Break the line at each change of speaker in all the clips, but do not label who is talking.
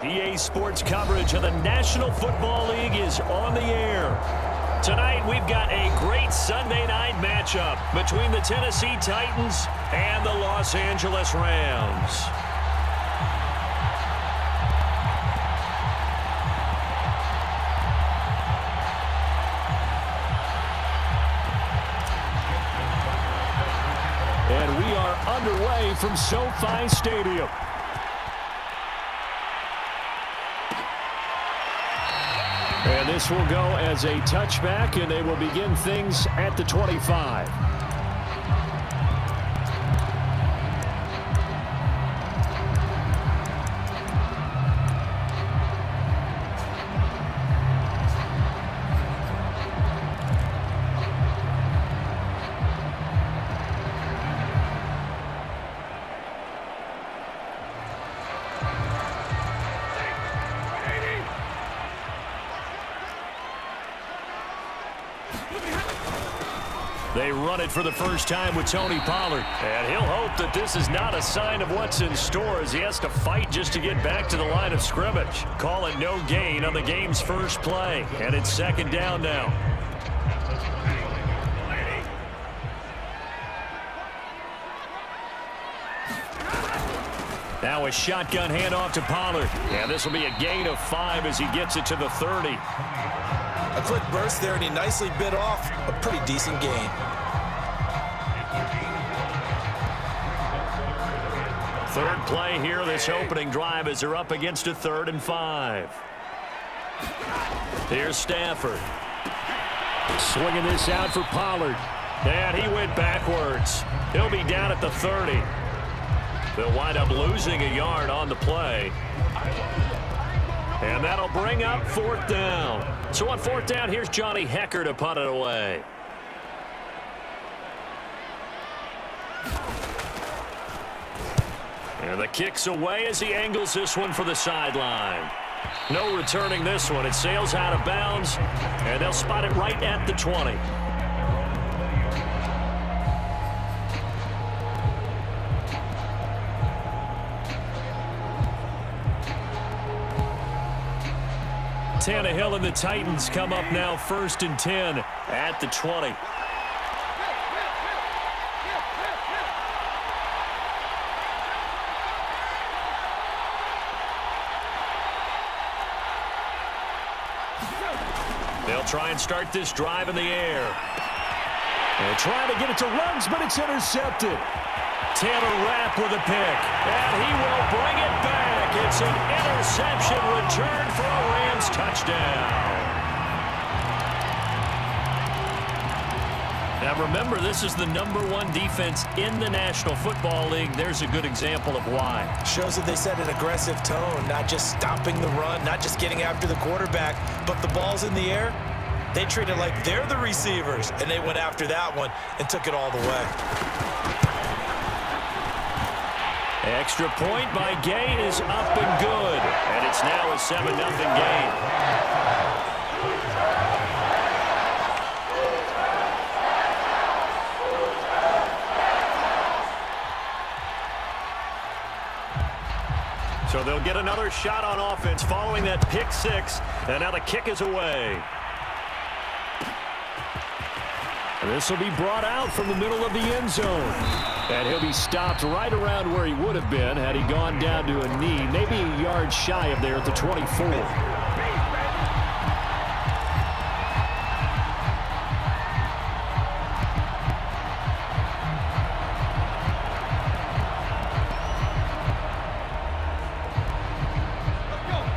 EA Sports coverage of the National Football League is on the air. Tonight, we've got a great Sunday night matchup between the Tennessee Titans and the Los Angeles Rams. And we are underway from SoFi Stadium. And this will go as a touchback, and they will begin things at the 25. They run it for the first time with Tony Pollard. And he'll hope that this is not a sign of what's in store as he has to fight just to get back to the line of scrimmage. Call it no gain on the game's first play. And it's second down now. Now a shotgun handoff to Pollard. And this will be a gain of 5 as he gets it to the 30.
A quick burst there, and he nicely bit off a pretty decent gain.
Third play here, this opening drive as they're up against a 3rd and 5. Here's Stafford. Swinging this out for Pollard. And he went backwards. He'll be down at the 30. They'll wind up losing a yard on the play. And that'll bring up 4th down. So on 4th down, here's Johnny Hekker to punt it away. And the kick's away as he angles this one for the sideline. No returning this one. It sails out of bounds, and they'll spot it right at the 20. Tannehill and the Titans come up now 1st and 10 at the 20. They'll try and start this drive in the air. And trying to get it to Ruggs, but it's intercepted. Taylor Rapp with a pick, and he will bring it back. It's an interception return for a Rams touchdown. Now remember, this is the #1 defense in the National Football League. There's a good example of why.
Shows that they set an aggressive tone, not just stopping the run, not just getting after the quarterback, but the ball's in the air. They treat it like they're the receivers, and they went after that one and took it all the way.
Extra point by Gay is up and good. And it's now a 7-0 game. So they'll get another shot on offense following that pick 6. And now the kick is away. And this will be brought out from the middle of the end zone. And he'll be stopped right around where he would have been had he gone down to a knee, maybe a yard shy of there at the 24.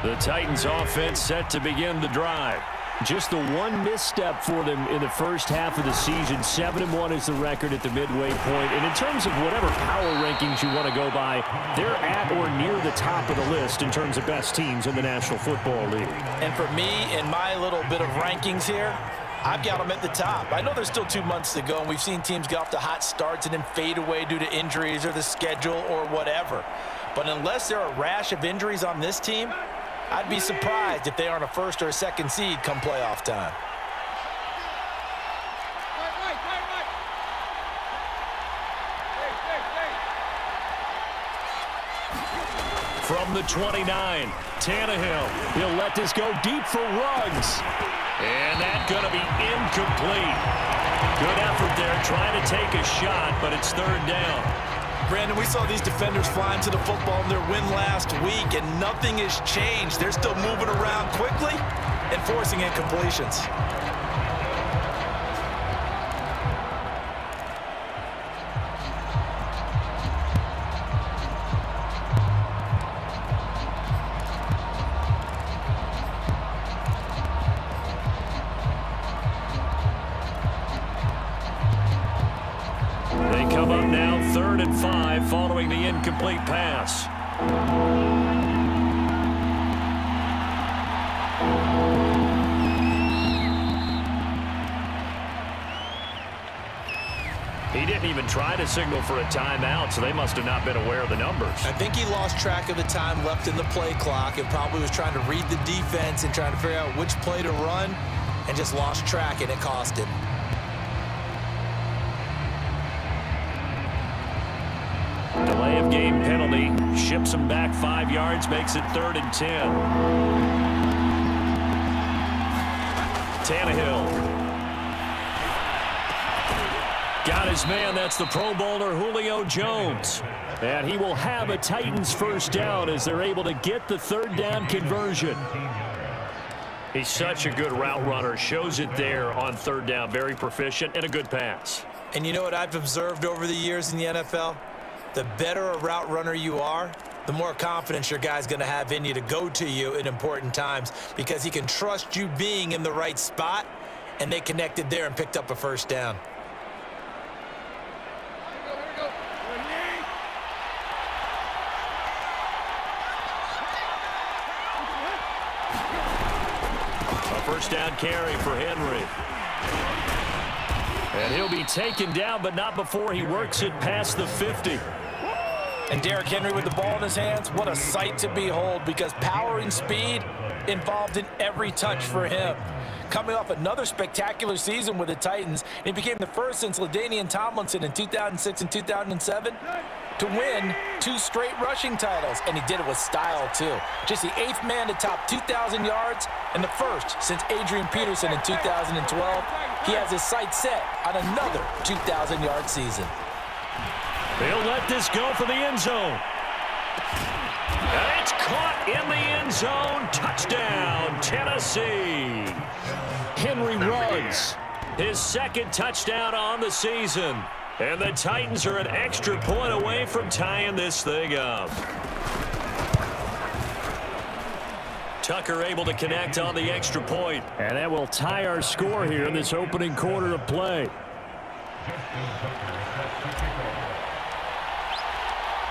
The Titans offense set to begin the drive. Just the one misstep for them in the first half of the season. 7-1 is the record at the midway point. And in terms of whatever power rankings you want to go by, they're at or near the top of the list in terms of best teams in the National Football League.
And for me, in my little bit of rankings here, I've got them at the top. I know there's still 2 months to go, and we've seen teams get off to hot starts and then fade away due to injuries or the schedule or whatever. But unless there are a rash of injuries on this team, I'd be surprised if they aren't a 1st or a 2nd seed come playoff time.
From the 29, Tannehill. He'll let this go deep for Ruggs. And that's going to be incomplete. Good effort there trying to take a shot, but it's 3rd down.
Brandon, we saw these defenders flying to the football in their win last week, and nothing has changed. They're still moving around quickly and forcing incompletions.
They come up now 3rd and 5 following the incomplete pass. He didn't even try to signal for a timeout, so they must have not been aware of the numbers.
I think he lost track of the time left in the play clock and probably was trying to read the defense and trying to figure out which play to run. and just lost track, and it cost him.
Delay of game penalty ships him back 5 yards, makes it 3rd and 10. Tannehill got his man. That's the Pro Bowler Julio Jones. And he will have a Titans first down as they're able to get the 3rd down conversion. He's such a good route runner. Shows it there on 3rd down. Very proficient and a good pass.
And you know what I've observed over the years in the NFL? The better a route runner you are, the more confidence your guy's going to have in you to go to you in important times because he can trust you being in the right spot, and they connected there and picked up a first down.
A first down carry for Henry. And he'll be taken down, but not before he works it past the 50.
And Derrick Henry with the ball in his hands, what a sight to behold, because power and speed involved in every touch for him. Coming off another spectacular season with the Titans, he became the first since LaDainian Tomlinson in 2006 and 2007 to win 2 straight rushing titles, and he did it with style too. Just the 8th man to top 2,000 yards and the first since Adrian Peterson in 2012. He has his sights set on another 2,000-yard season.
They'll let this go for the end zone. And it's caught in the end zone. Touchdown, Tennessee. Henry Ruggs, his 2nd touchdown on the season. And the Titans are an extra point away from tying this thing up. Tucker able to connect on the extra point. And that will tie our score here in this opening quarter of play.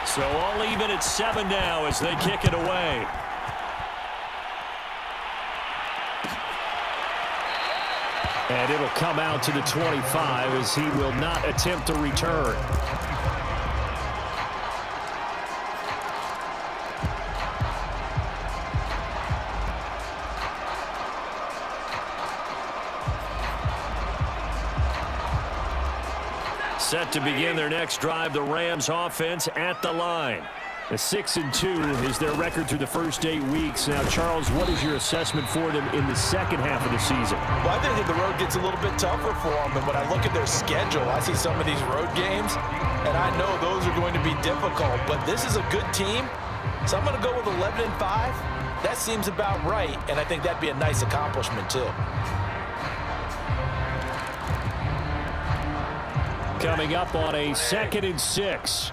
So all even at 7 now as they kick it away. And it'll come out to the 25 as he will not attempt to return. Set to begin their next drive, the Rams offense at the line. A 6-2 is their record through the first 8 weeks. Now, Charles, what is your assessment for them in the second half of the season?
Well, I think that the road gets a little bit tougher for them. And when I look at their schedule, I see some of these road games, and I know those are going to be difficult. But this is a good team, so I'm going to go with 11-5. That seems about right, and I think that'd be a nice accomplishment, too.
Coming up on a 2nd and 6.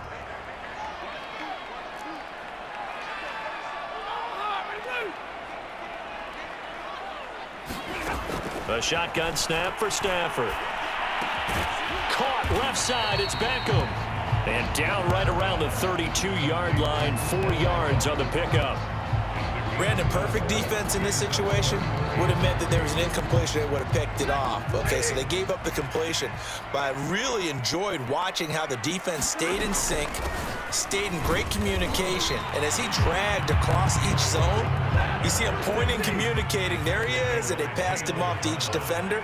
A shotgun snap for Stafford. Caught left side, it's Beckham. And down right around the 32-yard line, 4 yards on the pickup.
Brandon, perfect defense in this situation would have meant that there was an incompletion. They would have picked it off. Okay, so they gave up the completion. But I really enjoyed watching how the defense stayed in sync, stayed in great communication. And as he dragged across each zone, you see him pointing, communicating. There he is, and they passed him off to each defender.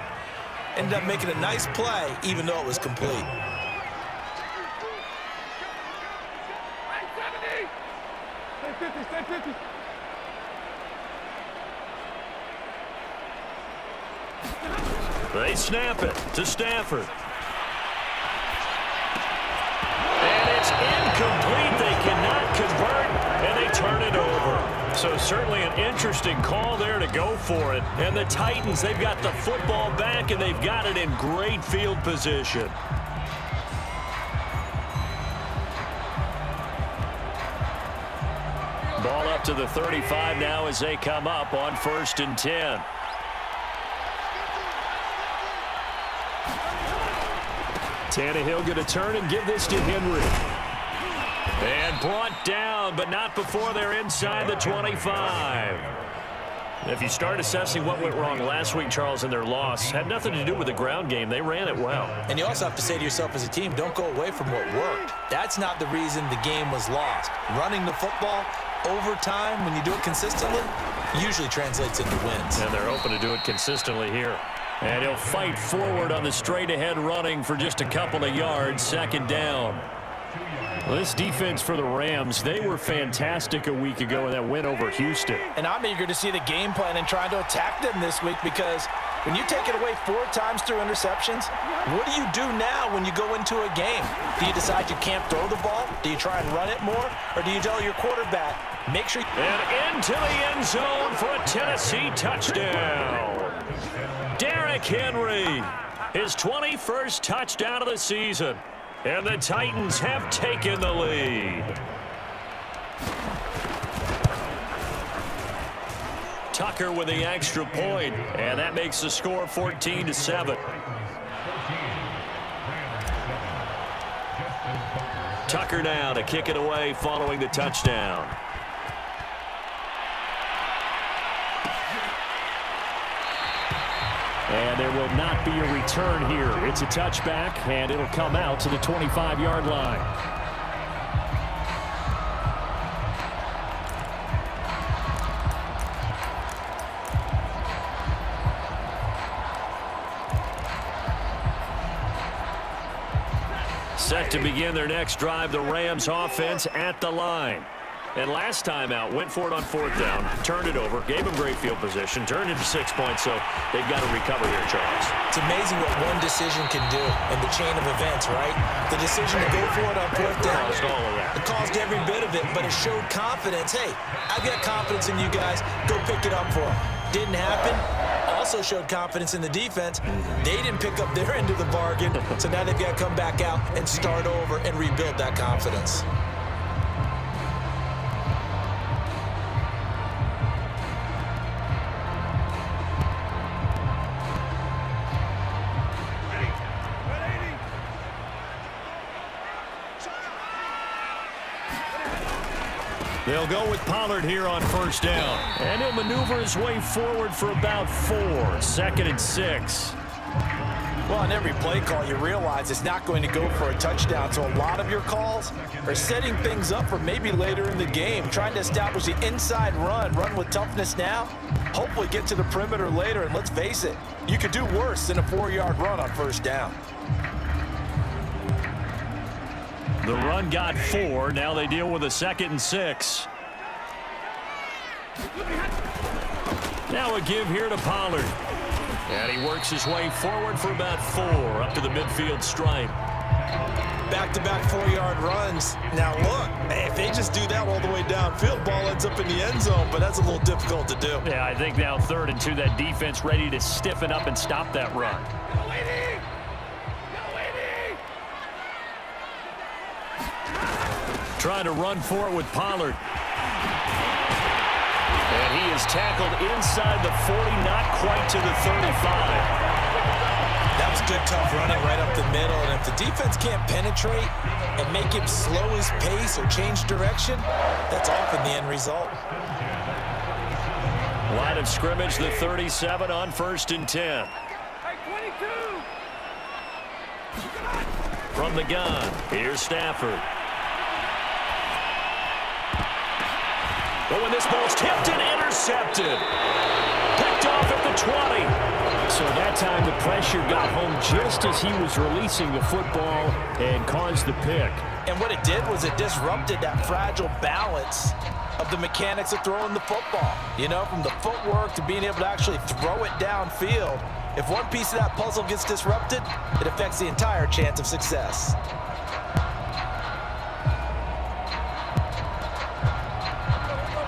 Ended up making a nice play, even though it was complete.
They snap it to Stafford. And it's incomplete. They cannot convert, and they turn it over. So certainly an interesting call there to go for it. And the Titans, they've got the football back, and they've got it in great field position. Ball up to the 35 now as they come up on 1st and 10. Tannehill going to turn and give this to Henry. And brought down, but not before they're inside the 25. If you start assessing what went wrong last week, Charles, in their loss, had nothing to do with the ground game. They ran it well.
And you also have to say to yourself as a team, don't go away from what worked. That's not the reason the game was lost. Running the football over time, when you do it consistently, usually translates into wins.
And they're hoping to do it consistently here. And he'll fight forward on the straight-ahead running for just a couple of yards, second down. Well, this defense for the Rams, they were fantastic a week ago in that win over Houston.
And I'm eager to see the game plan and trying to attack them this week, because when you take it away 4 times through interceptions, what do you do now when you go into a game? Do you decide you can't throw the ball? Do you try and run it more? Or do you tell your quarterback, make sure...
And into the end zone for a Tennessee touchdown. Derrick Henry, his 21st touchdown of the season. And the Titans have taken the lead. Tucker with the extra point, and that makes the score 14-7. Tucker now to kick it away following the touchdown. And there will not be a return here. It's a touchback, and it'll come out to the 25-yard line. Set to begin their next drive, the Rams offense at the line. And last time out, went for it on 4th down, turned it over, gave them great field position, turned it to 6 points, so they've got to recover here, Charles.
It's amazing what one decision can do in the chain of events, right? The decision to go for it on 4th down.
Caused all of that.
It caused every bit of it, but it showed confidence. Hey, I've got confidence in you guys. Go pick it up for them. Didn't happen. Also showed confidence in the defense. They didn't pick up their end of the bargain, so now they've got to come back out and start over and rebuild that confidence.
They'll go with Pollard here on 1st down. And he'll maneuver his way forward for about 4. 2nd and 6.
Well, on every play call, you realize it's not going to go for a touchdown. So a lot of your calls are setting things up for maybe later in the game, trying to establish the inside run with toughness now, hopefully get to the perimeter later. And let's face it, you could do worse than a 4-yard run on 1st down.
The run got 4. Now they deal with a 2nd and 6. Now a give here to Pollard. And he works his way forward for about 4 up to the midfield stripe.
Back-to-back 4-yard runs. Now look, if they just do that all the way downfield, ball ends up in the end zone, but that's a little difficult to do.
Yeah, I think now 3rd and 2, that defense ready to stiffen up and stop that run. Trying to run for it with Pollard. And he is tackled inside the 40, not quite to the 35.
That was good, tough running right up the middle. And if the defense can't penetrate and make him slow his pace or change direction, that's often the end result.
Line of scrimmage, the 37 on 1st and 10. From the gun, here's Stafford. But when this ball's tipped and intercepted, picked off at the 20. So that time the pressure got home just as he was releasing the football and caused the pick.
And what it did was it disrupted that fragile balance of the mechanics of throwing the football. You know, from the footwork to being able to actually throw it downfield. If one piece of that puzzle gets disrupted, it affects the entire chance of success.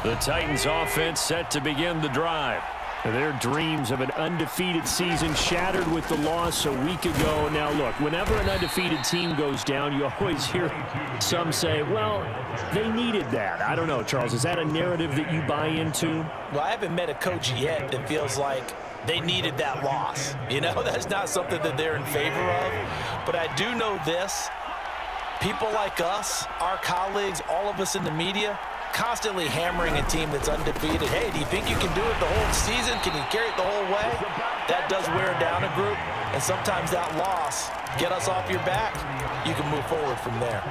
The Titans offense set to begin the drive. Their dreams of an undefeated season shattered with the loss a week ago. Now look, whenever an undefeated team goes down, you always hear some say, well, they needed that. I don't know, Charles, is that a narrative that you buy into?
Well, I haven't met a coach yet that feels like they needed that loss. You know, that's not something that they're in favor of. But I do know this. People like us, our colleagues, all of us in the media, constantly hammering a team that's undefeated. Hey, do you think you can do it the whole season? Can you carry it the whole way? That does wear down a group, and sometimes that loss, get us off your back, you can move forward from there.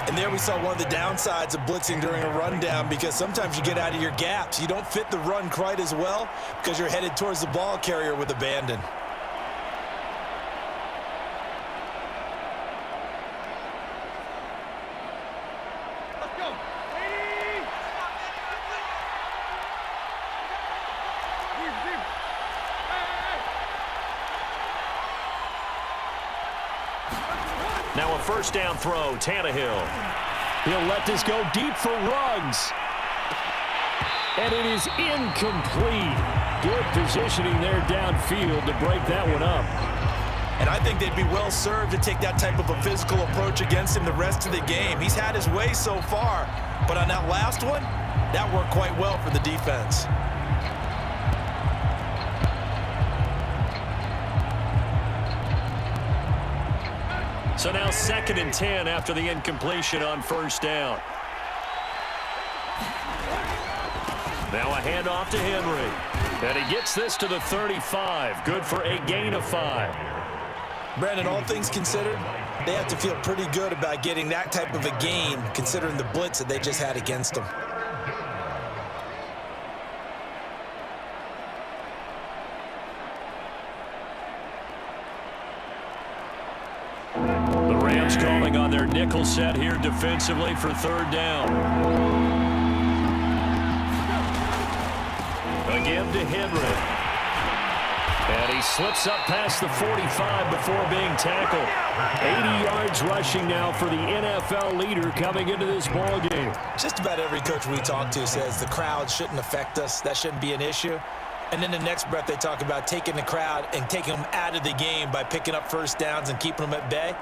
And there we saw one of the downsides of blitzing during a rundown, because sometimes you get out of your gaps. You don't fit the run quite as well because you're headed towards the ball carrier with abandon.
Now a first down throw, Tannehill. He'll let this go deep for Ruggs. And it is incomplete. Good positioning there downfield to break that one up.
And I think they'd be well served to take that type of a physical approach against him the rest of the game. He's had his way so far, but on that last one, that worked quite well for the defense.
So now 2nd and 10 after the incompletion on first down. Now a handoff to Henry. And he gets this to the 35. Good for a gain of 5.
Brandon, all things considered, they have to feel pretty good about getting that type of a gain, considering the blitz that they just had against them.
The Rams calling on their nickel set here defensively for 3rd down. Again to Henry. And he slips up past the 45 before being tackled. 80 yards rushing now for the NFL leader coming into this ball game.
Just about every coach we talk to says the crowd shouldn't affect us. That shouldn't be an issue. And then the next breath they talk about taking the crowd and taking them out of the game by picking up first downs and keeping them at bay.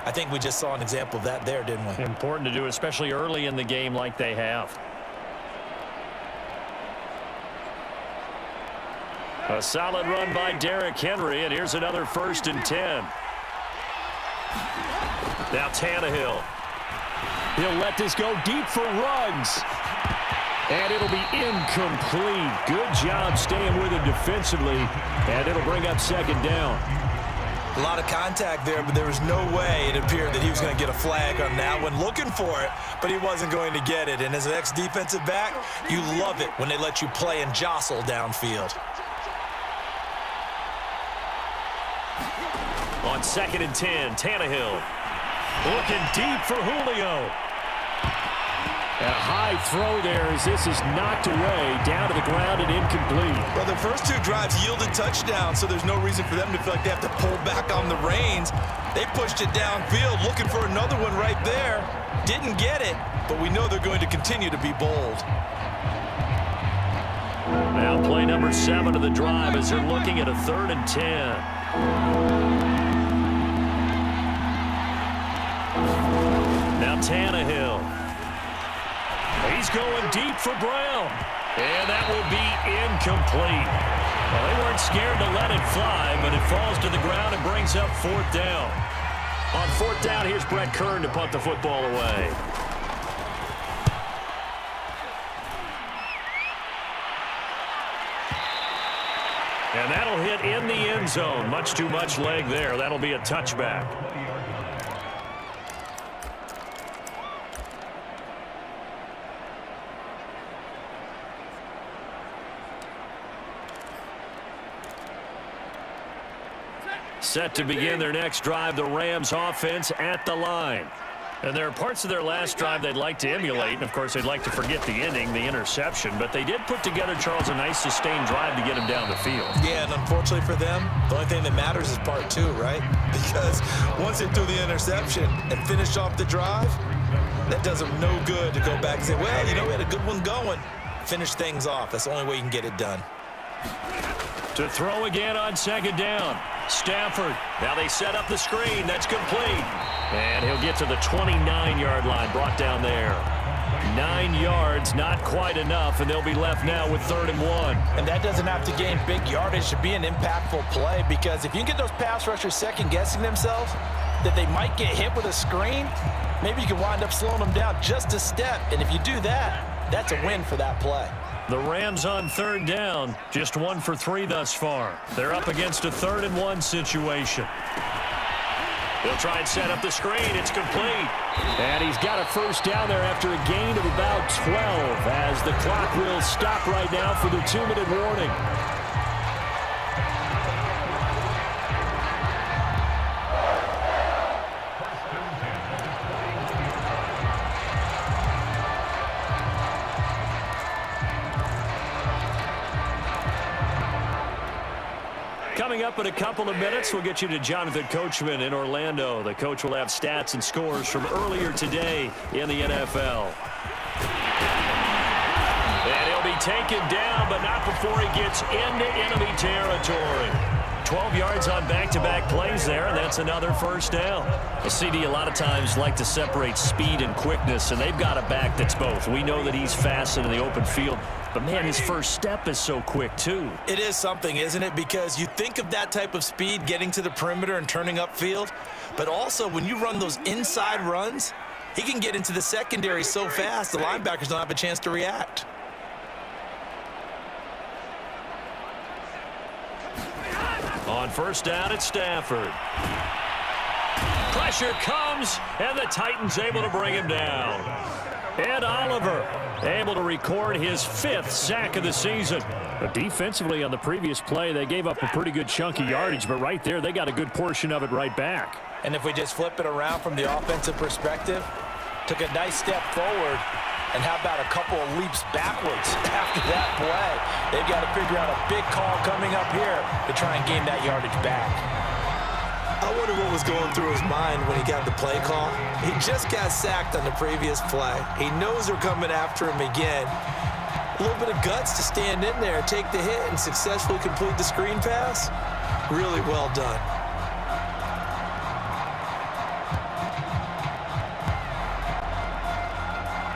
I think we just saw an example of that there, didn't we?
Important to do, especially early in the game like they have. A solid run by Derrick Henry, and here's another 1st and 10. Now Tannehill. He'll let this go deep for Ruggs. And it'll be incomplete. Good job staying with him defensively, and it'll bring up 2nd down.
A lot of contact there, but there was no way it appeared that he was going to get a flag on that one. Looking for it, but he wasn't going to get it. And as an ex-defensive back, you love it when they let you play and jostle downfield.
On 2nd and 10, Tannehill looking deep for Julio. And a high throw there as this is knocked away, down to the ground and incomplete.
Well, the first 2 drives yielded touchdowns, so there's no reason for them to feel like they have to pull back on the reins. They pushed it downfield, looking for another one right there. Didn't get it, but we know they're going to continue to be bold.
Now play number 7 of the drive as they're looking at a 3rd and 10. Now Tannehill. He's going deep for Brown. And that will be incomplete. Well, they weren't scared to let it fly, but it falls to the ground and brings up 4th down. On 4th down, here's Brett Kern to punt the football away. And that'll hit in the end zone. Much too much leg there. That'll be a touchback. Set to begin their next drive, the Rams offense at the line. And there are parts of their last drive they'd like to emulate. And, of course, they'd like to forget the ending, the interception. But they did put together, Charles, a nice sustained drive to get him down the field.
Yeah, and unfortunately for them, the only thing that matters is part 2, right? Because once they threw the interception and finished off the drive, that does them no good to go back and say, well, you know, we had a good one going. Finish things off. That's the only way you can get it done.
To throw again on 2nd down. Stafford. Now they set up the screen. That's complete. And he'll get to the 29-yard line. Brought down there. 9 yards, not quite enough, and they'll be left now with 3rd and 1.
And that doesn't have to gain big yardage to be an impactful play, because if you can get those pass rushers second-guessing themselves, that they might get hit with a screen, maybe you can wind up slowing them down just a step. And if you do that, That's a win for that play.
The Rams on third down, just 1 for 3 thus far. They're up against a 3rd-and-1 situation. He'll try and set up the screen. It's complete. And he's got a first down there after a gain of about 12 as the clock will stop right now for the 2-minute warning. Coming up in a couple of minutes, we'll get you to Jonathan Coachman in Orlando. The coach will have stats and scores from earlier today in the NFL. And he'll be taken down, but not before he gets into enemy territory. 12 yards on back-to-back plays there, and that's another first down. The CD a lot of times like to separate speed and quickness, and they've got a back that's both. We know that he's fast in the open field, but, man, his first step is so quick, too.
It is something, isn't it? Because you think of that type of speed getting to the perimeter and turning upfield, but also when you run those inside runs, he can get into the secondary so fast the linebackers don't have a chance to react.
On first down, it's Stafford. Pressure comes, and the Titans able to bring him down. Ed Oliver able to record his 5th sack of the season. But defensively on the previous play, they gave up a pretty good chunk of yardage, but right there, they got a good portion of it right back.
And if we just flip it around from the offensive perspective, took a nice step forward, and how about a couple of leaps backwards after that play? They've got to figure out a big call coming up here to try and gain that yardage back.
I wonder what was going through his mind when he got the play call. He just got sacked on the previous play. He knows they're coming after him again. A little bit of guts to stand in there, take the hit, and successfully complete the screen pass. Really well done.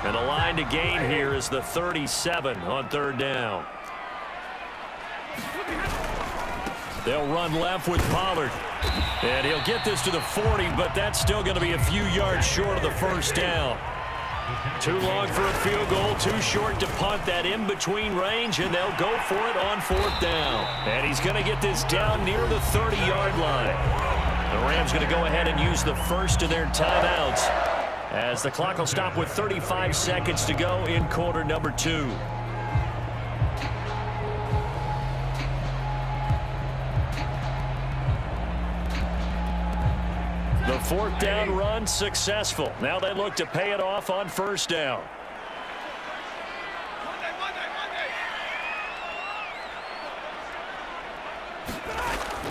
And the line to gain here is the 37 on third down. They'll run left with Pollard. And he'll get this to the 40, but that's still going to be a few yards short of the first down. Too long for a field goal, too short to punt that in-between range, and they'll go for it on 4th down. And he's going to get this down near the 30-yard line. The Rams going to go ahead and use the first of their timeouts as the clock will stop with 35 seconds to go in quarter number 2. The 4th down run successful. Now they look to pay it off on first down.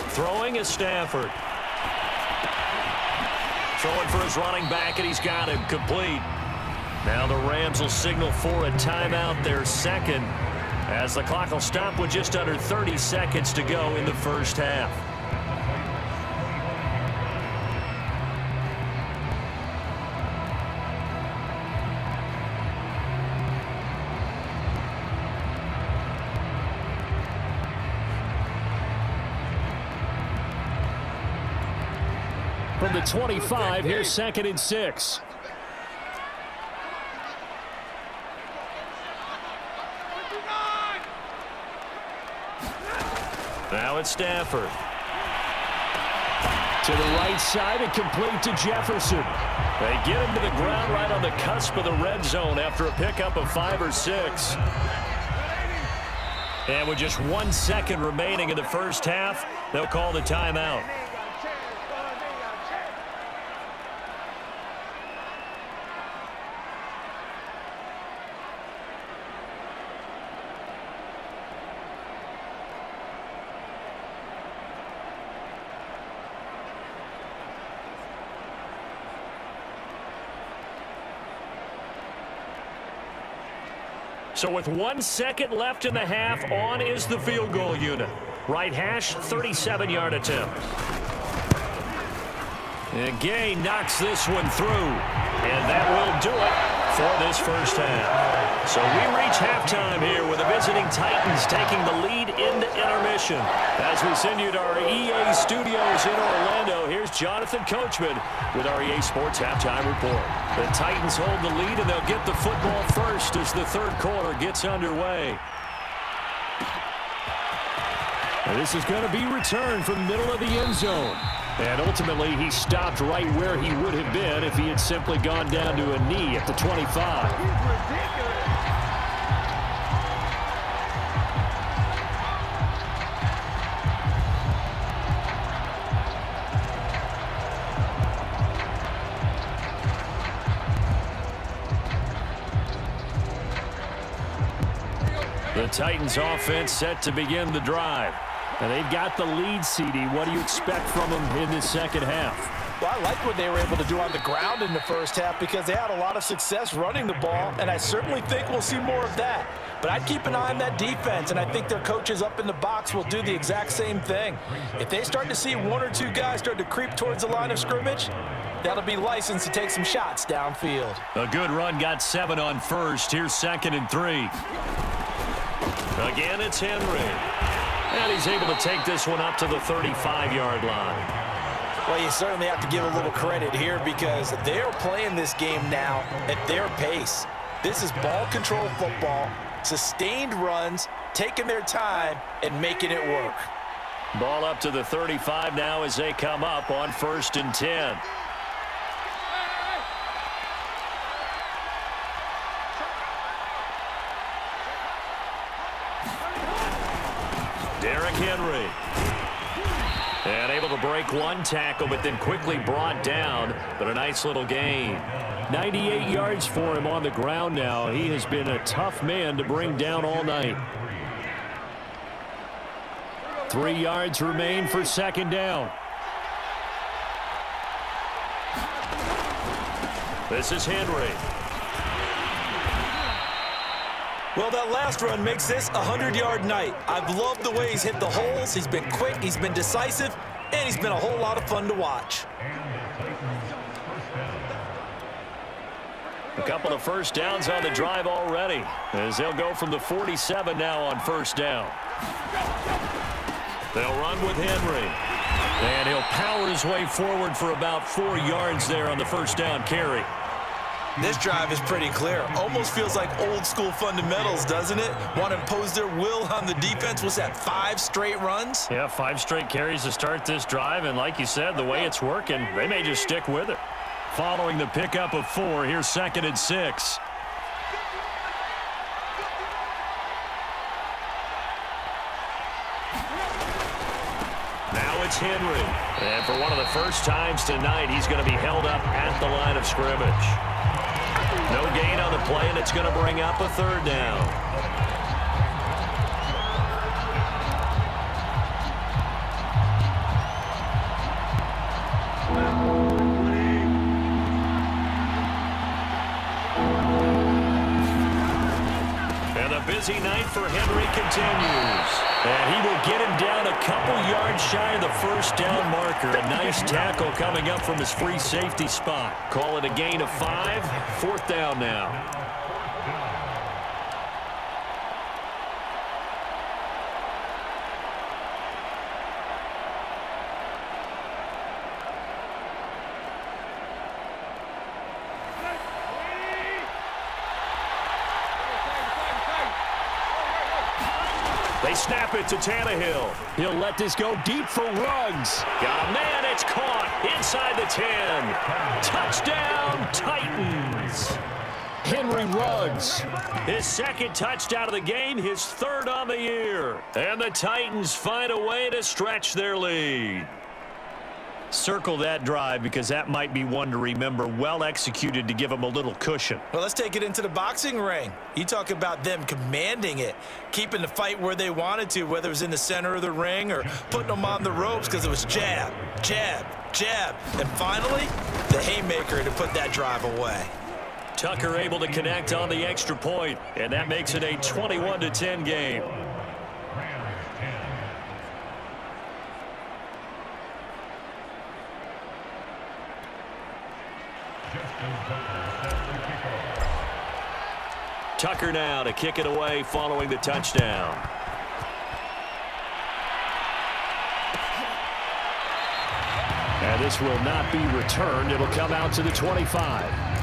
Throwing is Stafford. Throwing for his running back, and he's got him complete. Now the Rams will signal for a timeout, their second, as the clock will stop with just under 30 seconds to go in the first half. From the 25, here's 2nd and 6. Now it's Stafford. To the right side and complete to Jefferson. They get him to the ground right on the cusp of the red zone after a pickup of 5 or 6. And with just 1 second remaining in the first half, they'll call the timeout. So with 1 second left in the half, on is the field goal unit. Right hash, 37-yard attempt. And Gay knocks this one through. And that will do it for this first half. So we reach halftime here with the visiting Titans taking the lead into intermission. As we send you to our EA studios in Orlando, here's Jonathan Coachman with our EA Sports Halftime Report. The Titans hold the lead, and they'll get the football first as the third quarter gets underway. And this is going to be returned from the middle of the end zone. And ultimately, he stopped right where he would have been if he had simply gone down to a knee at the 25. The Titans offense set to begin the drive. And they've got the lead, CD. What do you expect from them in this second half?
Well, I like what they were able to do on the ground in the first half because they had a lot of success running the ball, and I certainly think we'll see more of that. But I'd keep an eye on that defense, and I think their coaches up in the box will do the exact same thing. If they start to see one or two guys start to creep towards the line of scrimmage, that'll be licensed to take some shots downfield.
A good run, got 7 on first. Here's 2nd and 3. Again, it's Henry. And he's able to take this one up to the 35-yard line.
Well, you certainly have to give a little credit here because they're playing this game now at their pace. This is ball control football, sustained runs, taking their time, and making it work.
Ball up to the 35 now as they come up on 1st and 10. Derrick Henry. And able to break one tackle, but then quickly brought down. But a nice little gain. 98 yards for him on the ground now. He has been a tough man to bring down all night. 3 yards remain for 2nd down. This is Henry.
Well, that last run makes this a 100-yard night. I've loved the way he's hit the holes. He's been quick, he's been decisive, and he's been a whole lot of fun to watch.
A couple of first downs on the drive already, as they'll go from the 47 now on 1st down. They'll run with Henry. And he'll power his way forward for about 4 yards there on the 1st down carry.
This drive is pretty clear. Almost feels like old school fundamentals, doesn't it? Want to impose their will on the defense. Was that 5 straight runs?
Yeah, 5 straight carries to start this drive. And like you said, the way it's working, they may just stick with it. Following the pickup of 4, here's 2nd and 6. Now it's Henry. And for one of the first times tonight, he's going to be held up at the line of scrimmage. No gain on the play, and it's going to bring up a 3rd down. And the busy night for Henry continues. And he will get him down a couple yards shy of the 1st down marker. A nice tackle coming up from his free safety spot. Call it a gain of 5. 4th down now. They snap it to Tannehill. He'll let this go deep for Ruggs. Got a man, it's caught inside the 10. Touchdown, Titans. Henry Ruggs, his 2nd touchdown of the game, his 3rd on the year. And the Titans find a way to stretch their lead. Circle that drive because that might be one to remember. Well executed to give them a little cushion.
Well, let's take it into the boxing ring. You talk about them commanding it, keeping the fight where they wanted to, whether it was in the center of the ring or putting them on the ropes because it was jab, jab, jab. And finally, the haymaker to put that drive away.
Tucker able to connect on the extra point, and that makes it a 21-10 game. Tucker now to kick it away following the touchdown. And this will not be returned. It'll come out to the 25.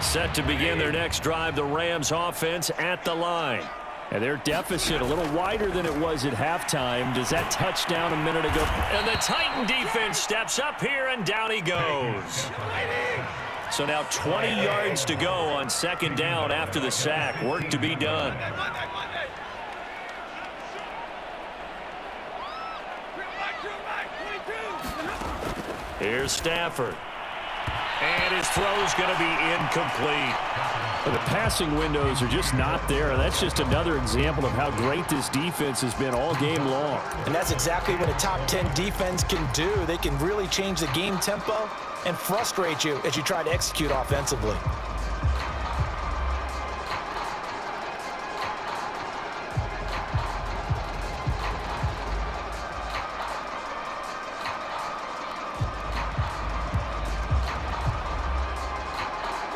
Set to begin their next drive, the Rams offense at the line. And their deficit a little wider than it was at halftime. Does that touchdown a minute ago? And the Titan defense steps up here, and down he goes. So now 20 yards to go on second down after the sack. Work to be done. Here's Stafford. And his throw's going to be incomplete. The passing windows are just not there. That's just another example of how great this defense has been all game long.
And that's exactly what a top 10 defense can do. They can really change the game tempo and frustrate you as you try to execute offensively.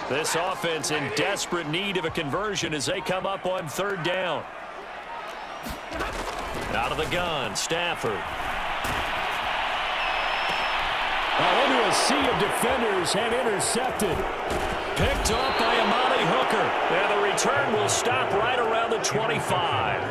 This offense in desperate need of a conversion as they come up on third down. Out of the gun, Stafford.
Into a sea of defenders and intercepted.
Picked off by Amani Hooker. And the return will stop right around the 25.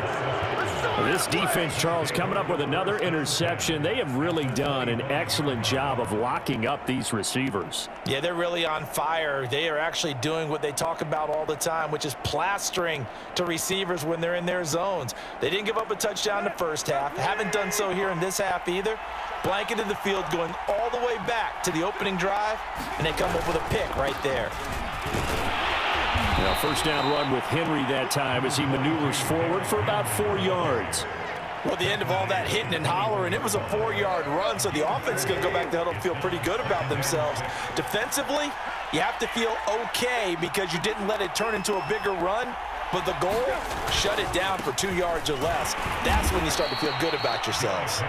This defense, Charles, coming up with another interception. They have really done an excellent job of locking up these receivers.
Yeah, they're really on fire. They are actually doing what they talk about all the time, which is plastering to receivers when they're in their zones. They didn't give up a touchdown in the first half. Haven't done so here in this half either. Blanketed the field going all the way back to the opening drive, and they come up with a pick right there.
Now, first down run with Henry that time as he maneuvers forward for about 4 yards.
Well, the end of all that hitting and hollering, it was a 4-yard run, so the offense is going to go back to huddle and feel pretty good about themselves. Defensively, you have to feel okay because you didn't let it turn into a bigger run, but the goal, shut it down for 2 yards or less. That's when you start to feel good about yourselves.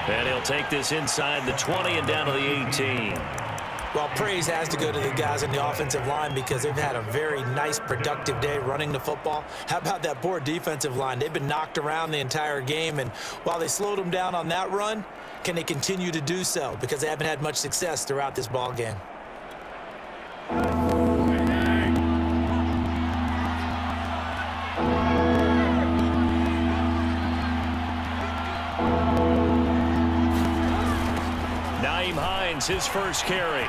And he'll take this inside the 20 and down to the 18.
Well, praise has to go to the guys on the offensive line because they've had a very nice, productive day running the football. How about that poor defensive line? They've been knocked around the entire game, and while they slowed them down on that run, can they continue to do so? Because they haven't had much success throughout this ball game.
Nyheim Hines, his first carry.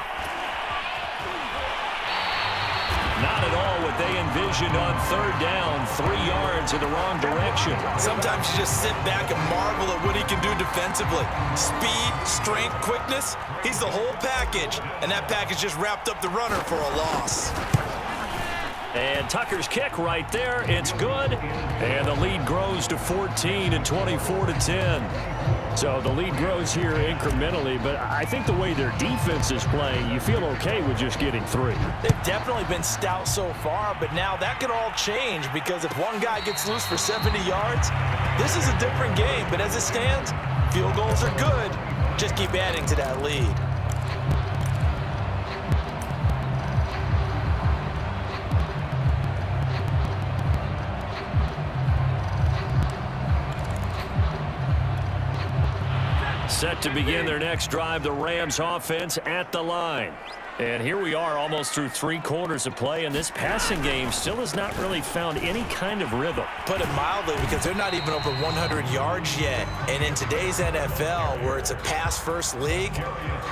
Not at all what they envisioned on third down. 3 yards in the wrong direction.
Sometimes you just sit back and marvel at what he can do defensively. Speed, strength, quickness, he's the whole package. And that package just wrapped up the runner for a loss.
And Tucker's kick right there. It's good. And the lead grows to 14 and 24-10.
So the lead grows here incrementally, but I think the way their defense is playing, you feel okay with just getting 3.
They've definitely been stout so far, but now that could all change because if one guy gets loose for 70 yards, this is a different game. But as it stands, field goals are good. Just keep adding to that lead.
Set to begin their next drive, the Rams offense at the line.
And here we are almost through 3 quarters of play, and this passing game still has not really found any kind of rhythm.
Put it mildly, because they're not even over 100 yards yet. And in today's NFL, where it's a pass-first league,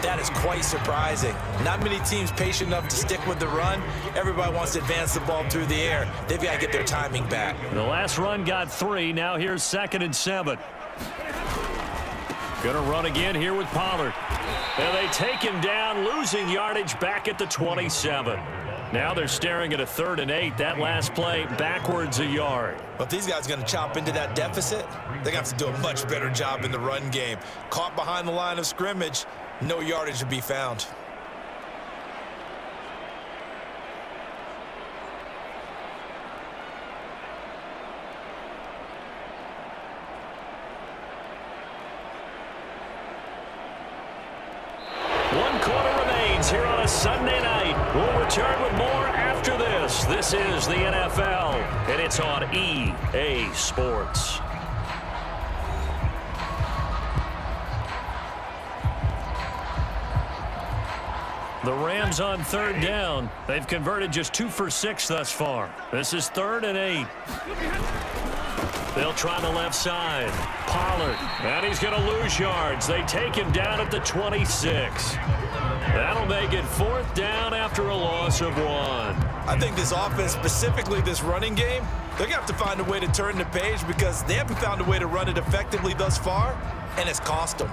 that is quite surprising. Not many teams patient enough to stick with the run. Everybody wants to advance the ball through the air. They've got to get their timing back.
The last run got 3. Now here's 2nd and 7. Going to run again here with Pollard. And they take him down, losing yardage back at the 27. Now they're staring at a 3rd and 8. That last play backwards a yard.
But these guys are going to chop into that deficit. They're going to have to do a much better job in the run game. Caught behind the line of scrimmage, no yardage to be found.
third quarter remains here on a Sunday night. We'll return with more after this. This is the NFL, and it's on EA Sports. The Rams on third down. They've converted just 2 for 6 thus far. This is 3rd and 8. They'll try the left side. Pollard. And he's going to lose yards. They take him down at the 26. That'll make it 4th down after a loss of 1.
I think this offense, specifically this running game, they're going to have to find a way to turn the page because they haven't found a way to run it effectively thus far, and it's cost them.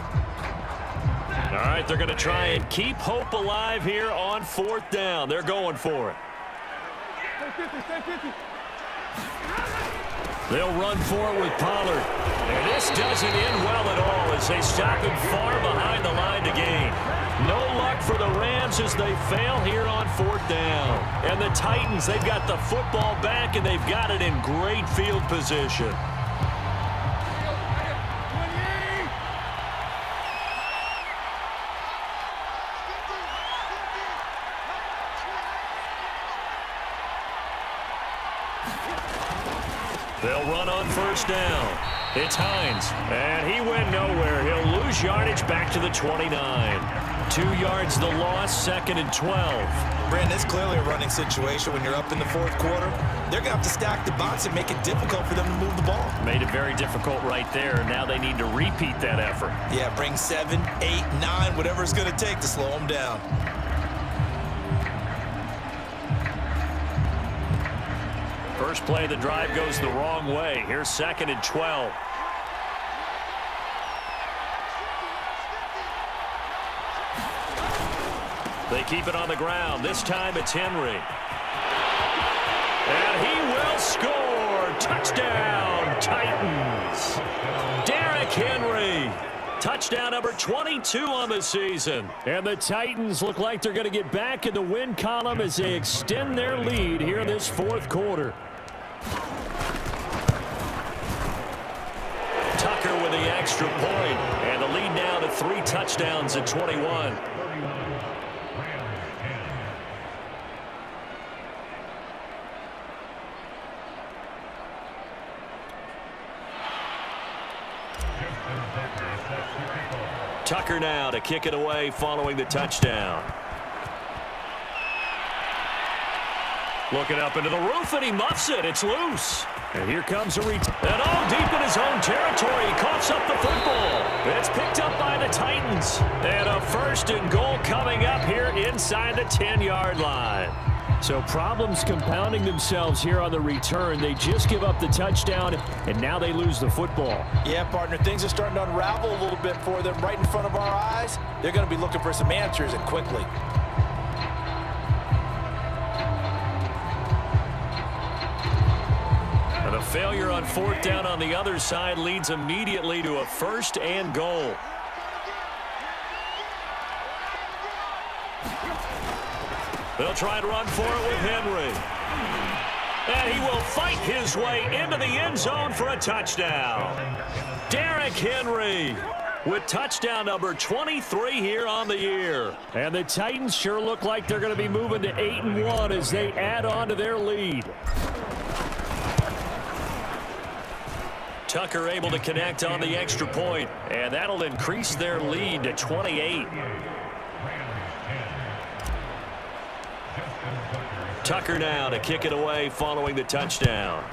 All right, they're going to try and keep hope alive here on 4th down. They're going for it. They'll run for it with Pollard. And this doesn't end well at all as they stop him far behind the line to gain. No luck for the Rams as they fail here on 4th down. And the Titans, they've got the football back, and they've got it in great field position. They'll run on 1st down. It's Hines, and he went nowhere. He'll lose yardage back to the 29. 2 yards the loss, 2nd and 12.
Brandon, it's clearly a running situation when you're up in the 4th quarter. They're going to have to stack the box and make it difficult for them to move the ball.
Made it very difficult right there. Now they need to repeat that effort.
Yeah, bring 7, 8, 9, whatever it's going to take to slow them down.
First play of the drive goes the wrong way. Here's 2nd and 12. They keep it on the ground. This time it's Henry. And he will score. Touchdown, Titans. Derrick Henry. Touchdown number 22 on the season.
And the Titans look like they're going to get back in the win column as they extend their lead here in this 4th quarter.
Tucker with the extra point, and the lead now to 3 touchdowns at 21. Tucker now to kick it away following the touchdown. Looking up into the roof, and he muffs it. It's loose.
And here comes a return.
And all deep in his own territory, he coughs up the football. It's picked up by the Titans. And a 1st and goal coming up here inside the 10-yard line.
So problems compounding themselves here on the return. They just give up the touchdown, and now they lose the football.
Yeah, partner, things are starting to unravel a little bit for them right in front of our eyes. They're going to be looking for some answers, and quickly.
And a failure on 4th down on the other side leads immediately to a 1st and goal. They'll try to run for it with Henry. And he will fight his way into the end zone for a touchdown. Derrick Henry with touchdown number 23 here on the year.
And the Titans sure look like they're going to be moving to 8-1 as they add on to their lead.
Tucker able to connect on the extra point, and that'll increase their lead to 28. Tucker now to kick it away following the touchdown.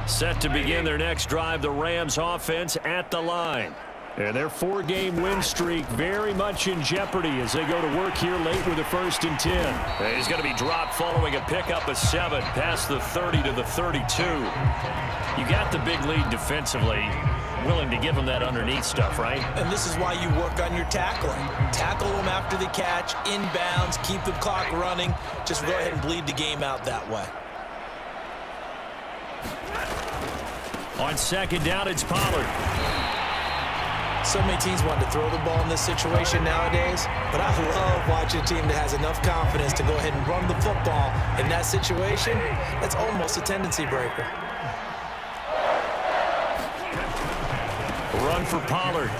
Set to begin their next drive, the Rams offense at the line.
And their 4-game win streak very much in jeopardy as they go to work here late with a 1st and 10.
And he's going to be dropped following a pickup of 7 past the 30 to the 32. You got the big lead defensively. Willing to give them that underneath stuff, right?
And this is why you work on your tackling. Tackle them after the catch, inbounds, keep the clock running. Just go ahead and bleed the game out that way.
On second down, it's Pollard.
So many teams want to throw the ball in this situation nowadays, but I love watching a team that has enough confidence to go ahead and run the football in that situation. That's almost a tendency breaker.
Run for Pollard.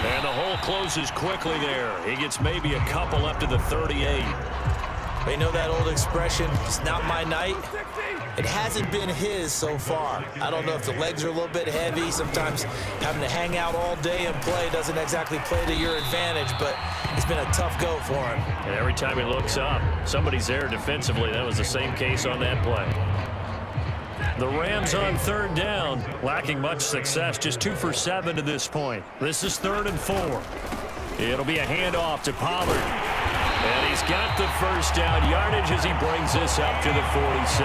And the hole closes quickly there. He gets maybe a couple up to the 38.
You know that old expression, it's not my night? It hasn't been his so far. I don't know if the legs are a little bit heavy. Sometimes having to hang out all day and play doesn't exactly play to your advantage, but it's been a tough go for him.
And every time he looks up, somebody's there defensively. That was the same case on that play. The Rams on third down, lacking much success, just 2 for 7 to this point. This is 3rd and 4. It'll be a handoff to Pollard. And he's got the first down yardage as he brings this up to the 47.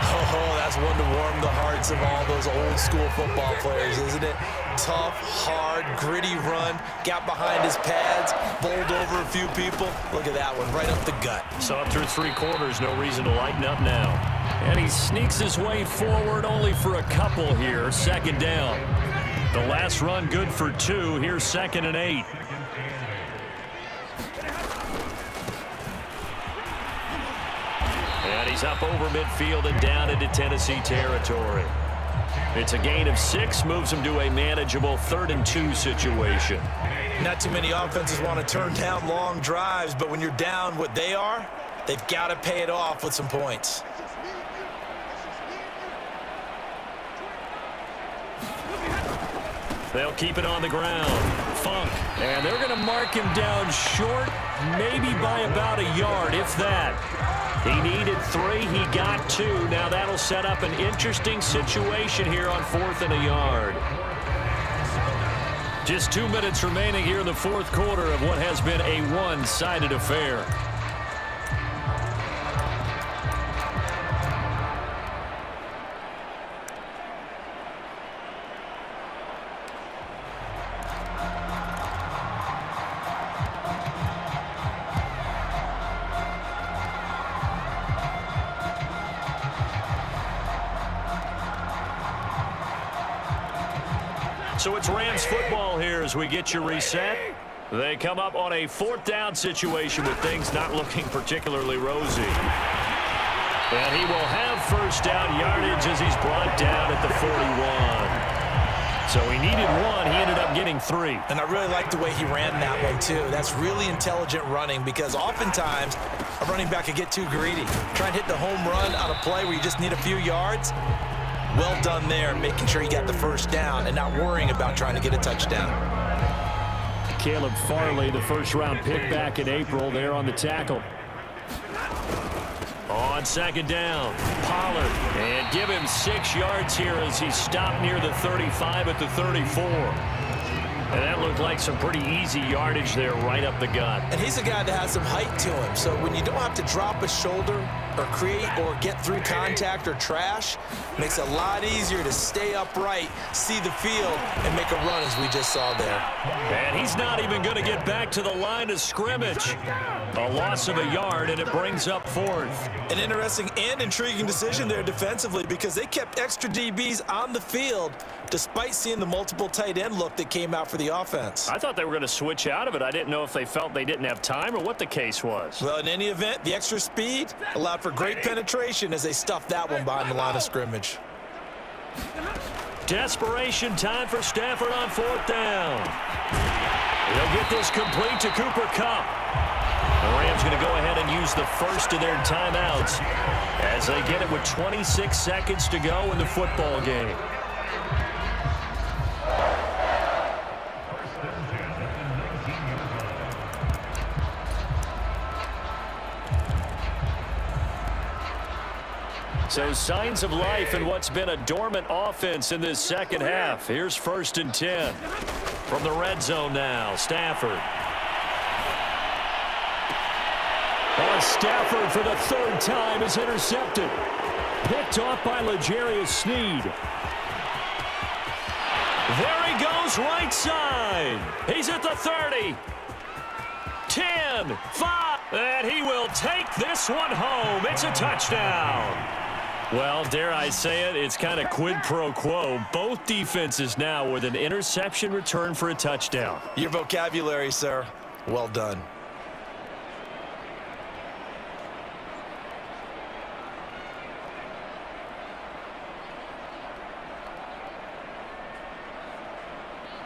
Oh, that's one to warm the hearts of all those old school football players, isn't it? Tough, hard, gritty run, got behind his pads, bowled over a few people. Look at that one, right up the gut.
Saw it through 3 quarters, no reason to lighten up now. And he sneaks his way forward only for a couple here, 2nd down. The last run good for 2, here's 2nd and 8. And he's up over midfield and down into Tennessee territory. It's a gain of 6, moves him to a manageable 3rd and 2 situation.
Not too many offenses want to turn down long drives, but when you're down what they are, they've got to pay it off with some points.
They'll keep it on the ground. Funk. And they're going to mark him down short, maybe by about a yard, if that. He needed 3. He got 2. Now that'll set up an interesting situation here on 4th and a yard. Just 2 minutes remaining here in the 4th quarter of what has been a one-sided affair. So it's Rams football here as we get you reset. They come up on a 4th down situation with things not looking particularly rosy. And he will have first down yardage as he's brought down at the 41. So he needed 1. He ended up getting 3.
And I really like the way he ran that one, too. That's really intelligent running because oftentimes a running back can get too greedy. Try and hit the home run on a play where you just need a few yards. Well done there, making sure he got the first down and not worrying about trying to get a touchdown.
Caleb Farley, the first-round pick back in April, there on the tackle.
On 2nd down, Pollard. And give him 6 yards here as he stopped near the 35 at the 34. And that looked like some pretty easy yardage there right up the gut.
And he's a guy that has some height to him, so when you don't have to drop a shoulder or create or get through contact or trash, makes it a lot easier to stay upright, see the field, and make a run as we just saw there.
And he's not even going to get back to the line of scrimmage. A loss of a yard, and it brings up 4th.
An interesting and intriguing decision there defensively because they kept extra DBs on the field despite seeing the multiple tight end look that came out for the offense.
I thought they were going to switch out of it. I didn't know if they felt they didn't have time or what the case was.
Well, in any event, the extra speed allowed for great penetration as they stuffed that one behind the line of scrimmage.
Desperation time for Stafford on 4th down. He'll get this complete to Cooper Kupp. The Rams going to go ahead and use the first of their timeouts as they get it with 26 seconds to go in the football game. So signs of life in what's been a dormant offense in this second half. Here's 1st and 10. From the red zone now, Stafford. And Stafford for the 3rd time is intercepted. Picked off by L'Jarius Sneed. There he goes right side. He's at the 30. 10, 5, and he will take this one home. It's a touchdown.
Well, dare I say it, it's kind of quid pro quo. Both defenses now with an interception return for a touchdown.
Your vocabulary, sir. Well done.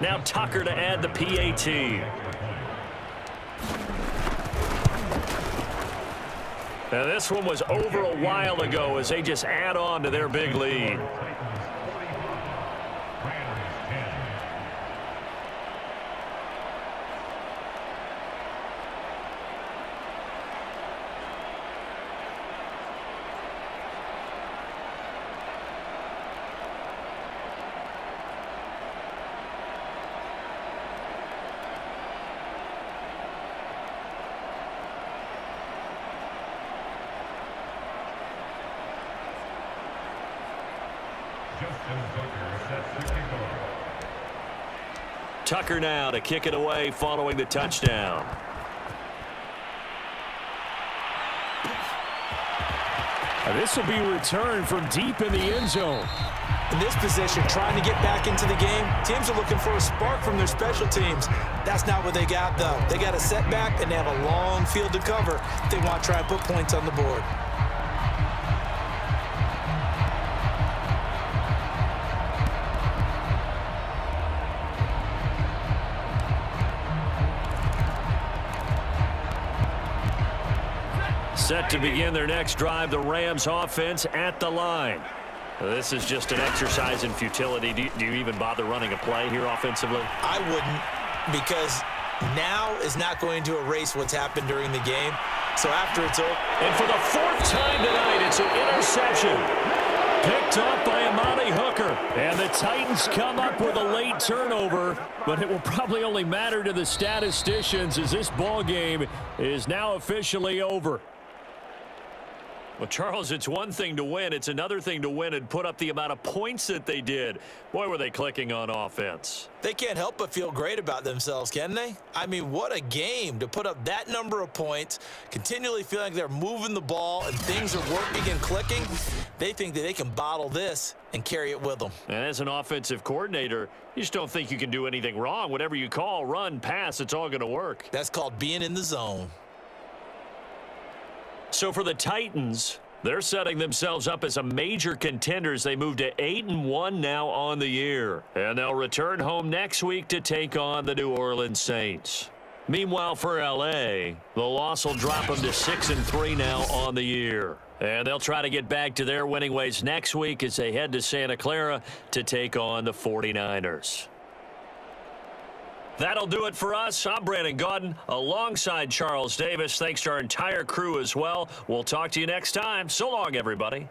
Now Tucker to add the PAT. Now this one was over a while ago as they just add on to their big lead. Tucker now to kick it away following the touchdown. This will be returned from deep in the end zone.
In this position, trying to get back into the game, teams are looking for a spark from their special teams. That's not what they got, though. They got a setback, and they have a long field to cover if they want to try and put points on the board.
Set to begin their next drive, the Rams offense at the line. This is just an exercise in futility. Do you even bother running a play here offensively?
I wouldn't, because now is not going to erase what's happened during the game. So after it's over.
And for the fourth time tonight, it's an interception. Picked off by Amani Hooker. And the Titans come up with a late turnover, but it will probably only matter to the statisticians as this ball game is now officially over. Well, Charles, it's one thing to win. It's another thing to win and put up the amount of points that they did. Boy, were they clicking on offense.
They can't help but feel great about themselves, can they? I mean, what a game to put up that number of points, continually feeling like they're moving the ball and things are working and clicking. They think that they can bottle this and carry it with them.
And as an offensive coordinator, you just don't think you can do anything wrong. Whatever you call, run, pass, it's all going to work.
That's called being in the zone.
So for the Titans, they're setting themselves up as a major contender as they move to 8-1 now on the year. And they'll return home next week to take on the New Orleans Saints. Meanwhile, for L.A., the loss will drop them to 6-3 now on the year. And they'll try to get back to their winning ways next week as they head to Santa Clara to take on the 49ers. That'll do it for us. I'm Brandon Gaudin alongside Charles Davis. Thanks to our entire crew as well. We'll talk to you next time. So long, everybody.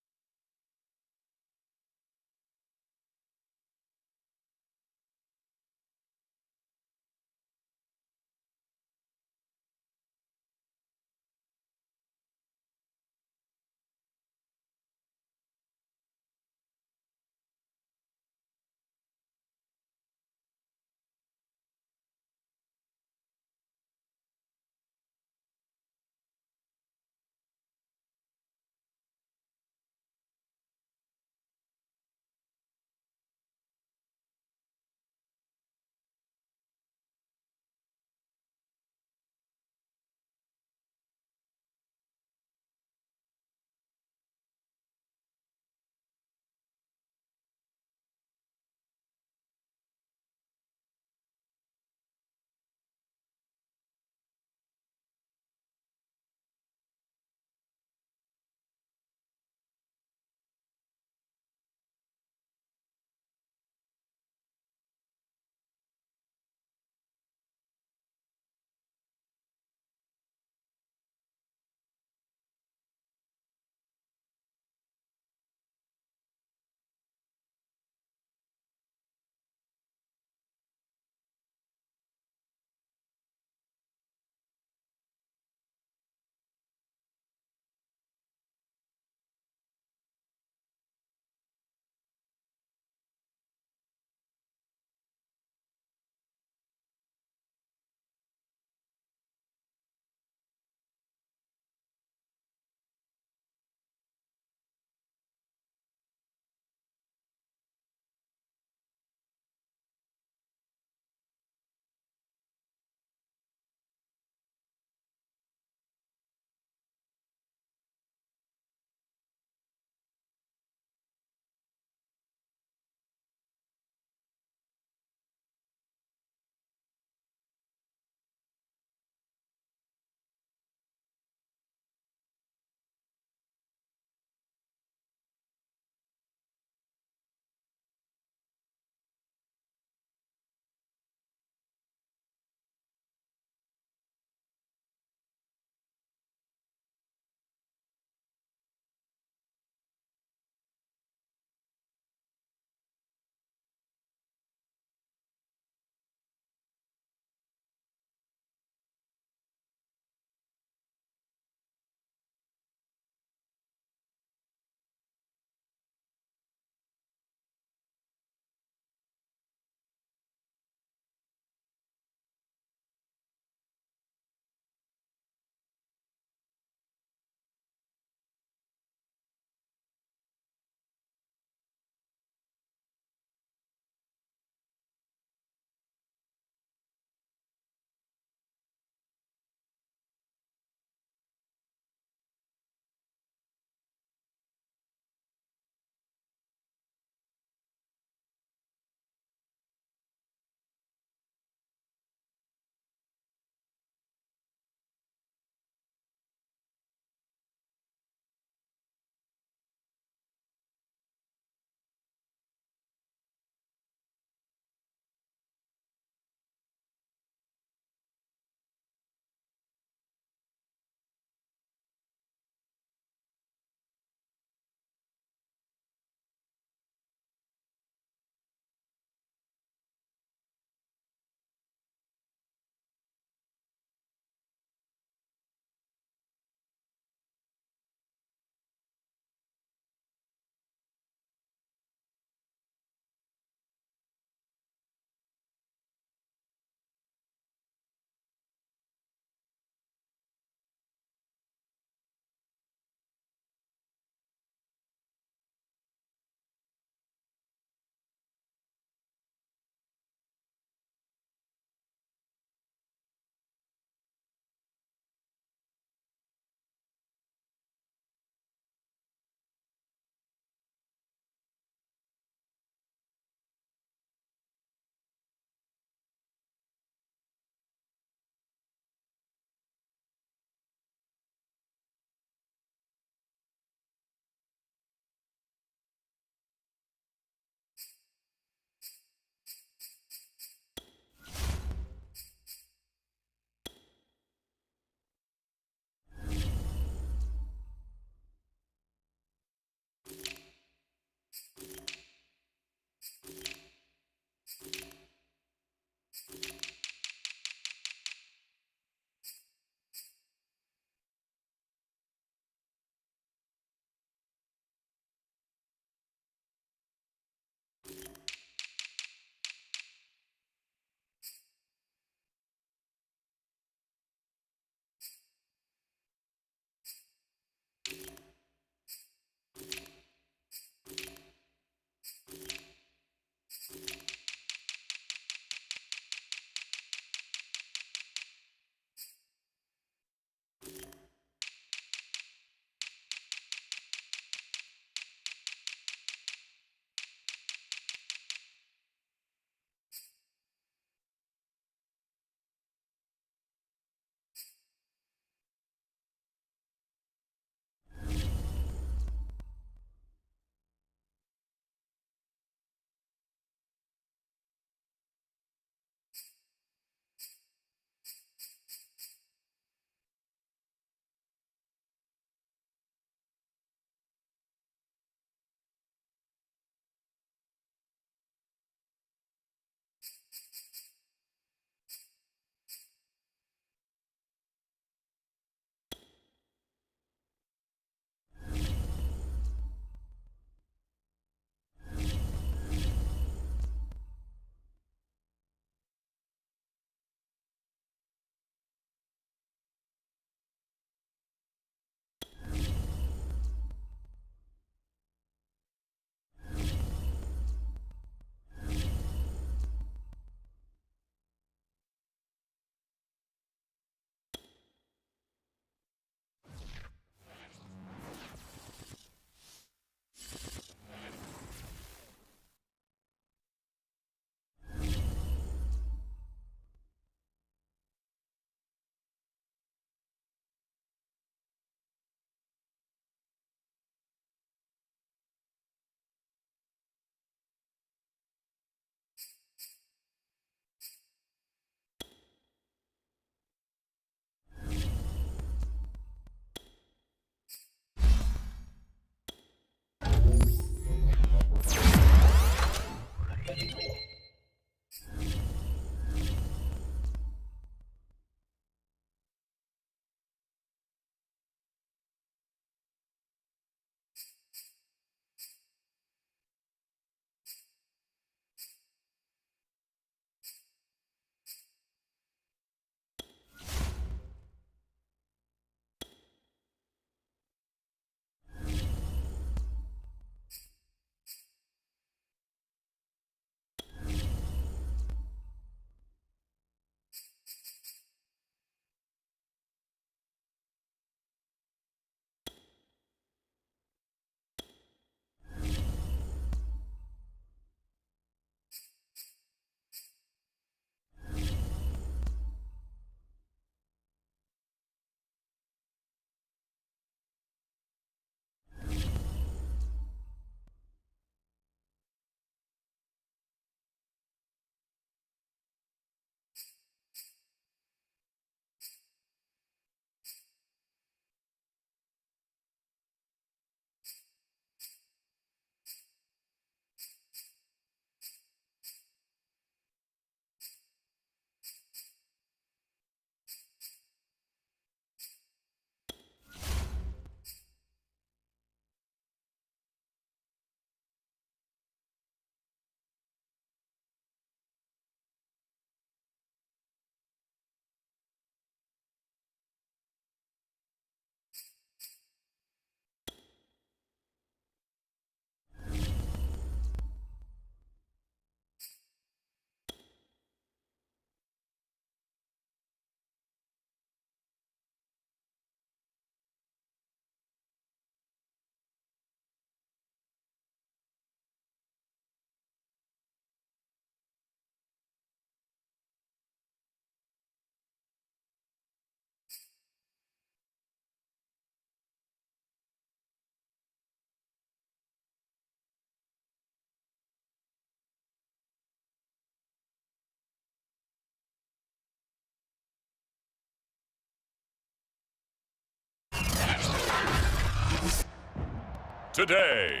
today.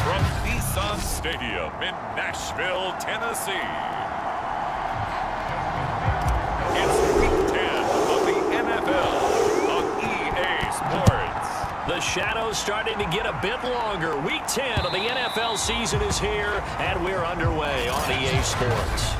From Nissan Stadium in Nashville, Tennessee, it's Week 10 of the NFL on EA Sports.
The shadow's starting to get a bit longer. Week 10 of the NFL season is here, and we're underway on EA Sports.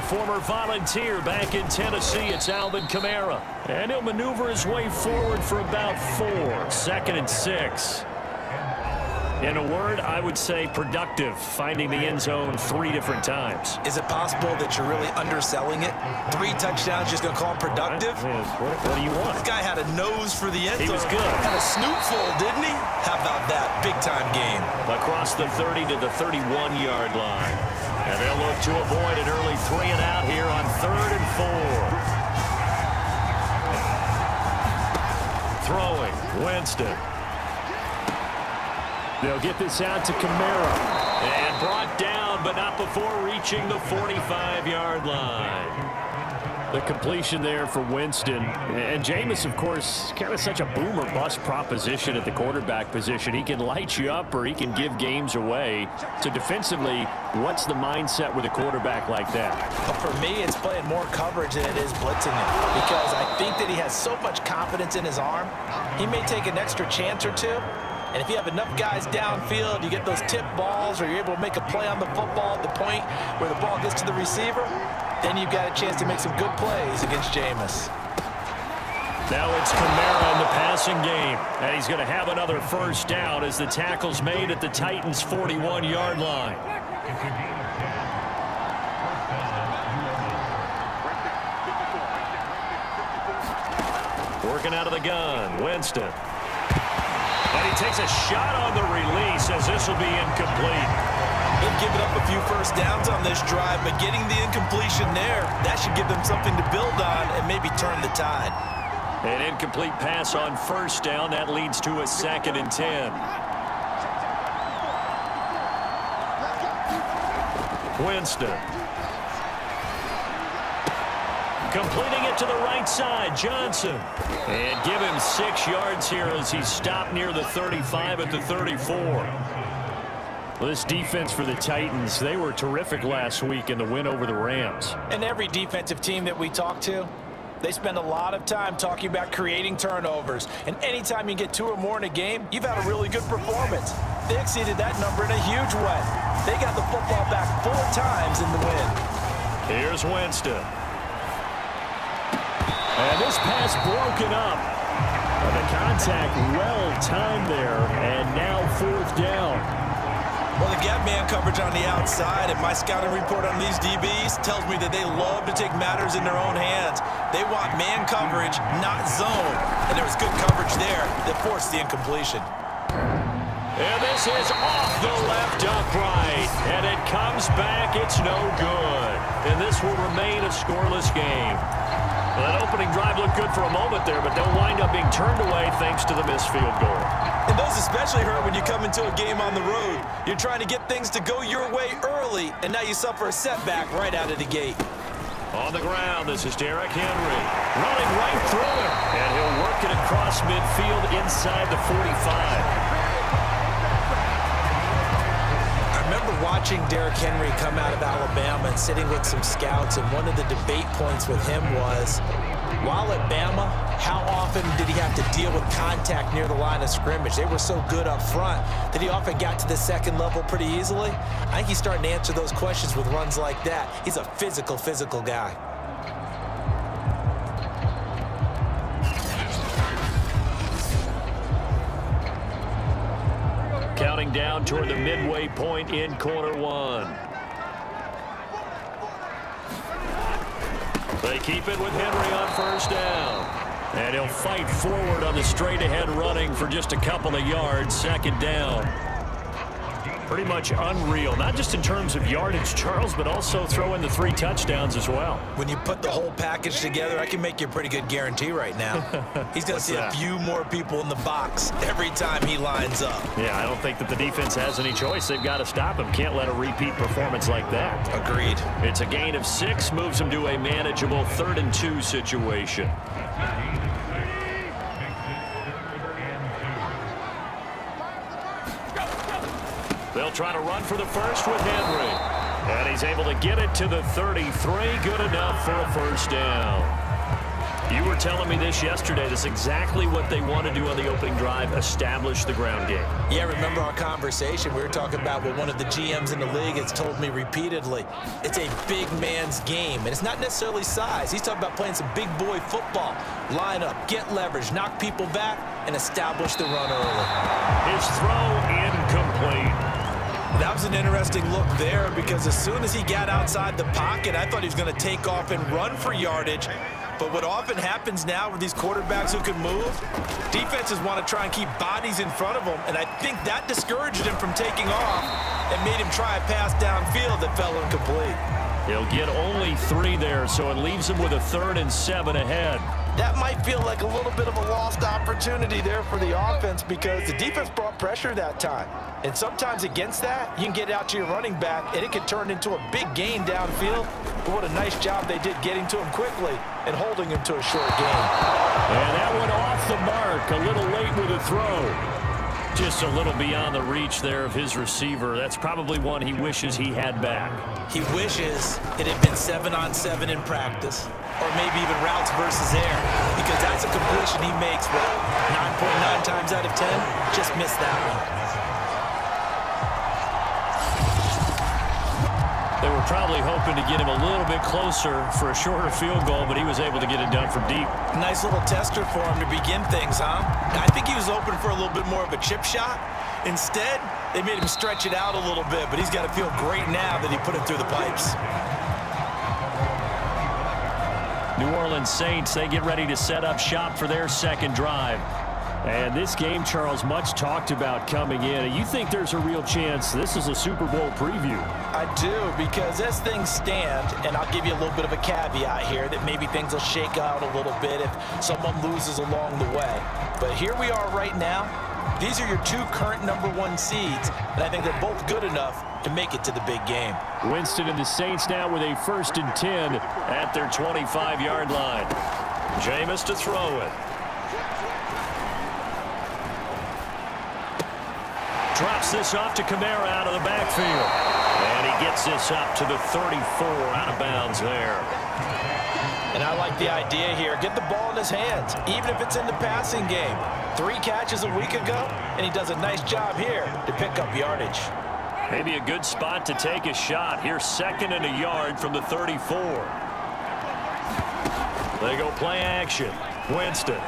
Former Volunteer back in Tennessee, it's Alvin Kamara. And he'll maneuver his way forward for about 4. 2nd and 6. In a word, I would say productive, finding the end zone 3 different times.
Is it possible that you're really underselling it? 3 touchdowns, just going to call him productive?
What do you want?
This guy had a nose for the end zone.
He was good.
Had a snootful, didn't he? How about that? Big-time game.
Across the 30 to the 31-yard line. And they'll look to avoid an early 3 and out here on 3rd and 4. Throwing, Winston. They'll get this out to Kamara. And brought down, but not before reaching the 45-yard line. The completion there for Winston. And Jameis, of course, kind of such a boom or bust proposition at the quarterback position. He can light you up or he can give games away. So defensively, what's the mindset with a quarterback like that?
Well, for me, it's playing more coverage than it is blitzing him, because I think that he has so much confidence in his arm. He may take an extra chance or 2. And if you have enough guys downfield, you get those tip balls, or you're able to make a play on the football at the point where the ball gets to the receiver, then you've got a chance to make some good plays against Jameis.
Now it's Kamara in the passing game. And he's going to have another first down as the tackle's made at the Titans' 41-yard line. Working out of the gun, Winston. And he takes a shot on the release as this will be incomplete.
They've given up a few first downs on this drive, but getting the incompletion there, that should give them something to build on and maybe turn the tide.
An incomplete pass on first down. That leads to a 2nd and 10. Winston. Completing it to the right side, Johnson. And give him 6 yards here as he's stopped near the 35 at the 34. Well, this defense for the Titans, they were terrific last week in the win over the Rams.
And every defensive team that we talk to, they spend a lot of time talking about creating turnovers. And anytime you get 2 or more in a game, you've had a really good performance. They exceeded that number in a huge way. They got the football back 4 times in the win.
Here's Winston. And this pass broken up. And the contact well timed there. And now 4th down.
Well, they got man coverage on the outside, and my scouting report on these DBs tells me that they love to take matters in their own hands. They want man coverage, not zone. And there was good coverage there that forced the incompletion.
And this is off the left upright. And it comes back. It's no good. And this will remain a scoreless game. Well, that opening drive looked good for a moment there, but they'll wind up being turned away thanks to the missed field goal.
And those especially hurt when you come into a game on the road. You're trying to get things to go your way early, and now you suffer a setback right out of the gate.
On the ground, this is Derrick Henry. Running right through it. And he'll work it across midfield inside the 45.
Watching Derrick Henry come out of Alabama and sitting with some scouts, and one of the debate points with him was, while at Bama, how often did he have to deal with contact near the line of scrimmage? They were so good up front that he often got to the second level pretty easily. I think he's starting to answer those questions with runs like that. He's a physical guy.
Counting down toward the midway point in quarter 1. They keep it with Henry on first down. And he'll fight forward on the straight-ahead running for just a couple of yards. 2nd down.
Pretty much unreal, not just in terms of yardage, Charles, but also throw in the 3 touchdowns as well.
When you put the whole package together, I can make you a pretty good guarantee right now. He's going to see a few more people in the box every time he lines up.
Yeah, I don't think that the defense has any choice. They've got to stop him. Can't let a repeat performance like that.
Agreed.
It's a gain of 6, moves him to a manageable 3rd and 2 situation. They'll try to run for the first with Henry. And he's able to get it to the 33. Good enough for a first down. You were telling me this yesterday. That's exactly what they want to do on the opening drive, establish the ground game.
Yeah, remember our conversation? We were talking about what one of the GMs in the league has told me repeatedly. It's a big man's game, and it's not necessarily size. He's talking about playing some big boy football. Line up, get leverage, knock people back, and establish the run early.
His throw incomplete.
That was an interesting look there because as soon as he got outside the pocket, I thought he was going to take off and run for yardage. But what often happens now with these quarterbacks who can move, defenses want to try and keep bodies in front of them, and I think that discouraged him from taking off and made him try a pass downfield that fell incomplete.
He'll get only 3 there, so it leaves him with a 3rd and 7 ahead.
That might feel like a little bit of a lost opportunity there for the offense because the defense brought pressure that time. And sometimes against that, you can get out to your running back, and it can turn into a big gain downfield. But what a nice job they did getting to him quickly and holding him to a short gain.
And that went off the mark, a little late with a throw. Just a little beyond the reach there of his receiver. That's probably one he wishes he had back.
He wishes it had been 7-on-7 in practice, or maybe even routes versus air, because that's a completion he makes, but 9.9 times out of 10, just missed that one.
They were probably hoping to get him a little bit closer for a shorter field goal, but he was able to get it done from deep.
Nice little tester for him to begin things, huh? I think he was open for a little bit more of a chip shot. Instead, they made him stretch it out a little bit, but he's got to feel great now that he put it through the pipes.
New Orleans Saints, they get ready to set up shop for their second drive. And this game, Charles, much talked about coming in. You think there's a real chance this is a Super Bowl preview?
I do, because as things stand, and I'll give you a little bit of a caveat here, that maybe things will shake out a little bit if someone loses along the way. But here we are right now. These are your 2 current #1 seeds, and I think they're both good enough to make it to the big game.
Winston and the Saints now with a 1st and 10 at their 25-yard line. Jameis to throw it. Drops this off to Kamara out of the backfield. And he gets this up to the 34, out of bounds there.
And I like the idea here. Get the ball in his hands, even if it's in the passing game. 3 catches a week ago, and he does a nice job here to pick up yardage.
Maybe a good spot to take a shot. Here's 2nd and a yard from the 34. They go play action. Winston.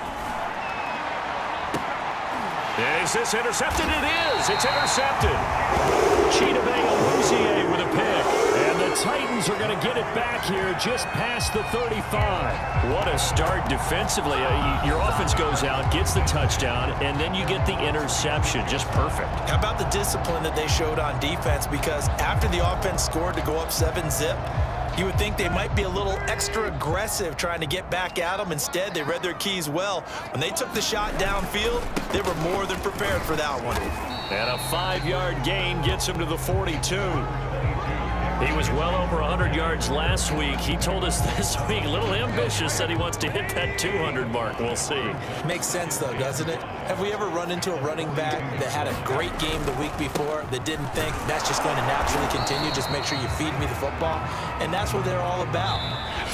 Is this intercepted? It is. It's intercepted. Chidobe Awuzie with a pick. And the Titans are going to get it back here just past the 35. What a start defensively. Your offense goes out, gets the touchdown, and then you get the interception. Just perfect.
How about the discipline that they showed on defense? Because after the offense scored to go up 7-zip, you would think they might be a little extra aggressive trying to get back at them. Instead, they read their keys well. When they took the shot downfield, they were more than prepared for that one.
And a 5-yard gain gets him to the 42. He was well over 100 yards last week. He told us this week, a little ambitious, said he wants to hit that 200 mark. We'll see.
Makes sense, though, doesn't it? Have we ever run into a running back that had a great game the week before that didn't think that's just going to naturally continue? Just make sure you feed me the football. And that's what they're all about.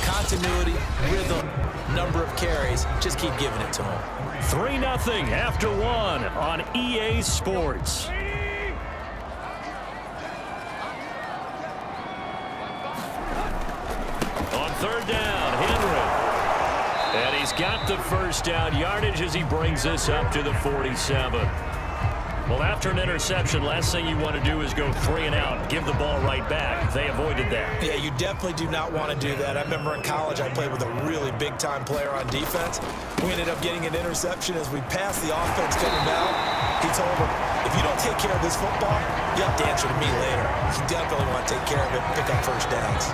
Continuity, rhythm, number of carries. Just keep giving it to them.
3-0 after 1 on EA Sports. On 3rd down, Henry. And he's got the first down yardage as he brings this up to the 47. Well, after an interception, last thing you want to do is go 3 and out and give the ball right back. They avoided that.
Yeah, you definitely do not want to do that. I remember in college I played with a really big-time player on defense. We ended up getting an interception as we passed the offense coming down. He told him, if you don't take care of this football, you have to answer to me later. You definitely want to take care of it and pick up first downs.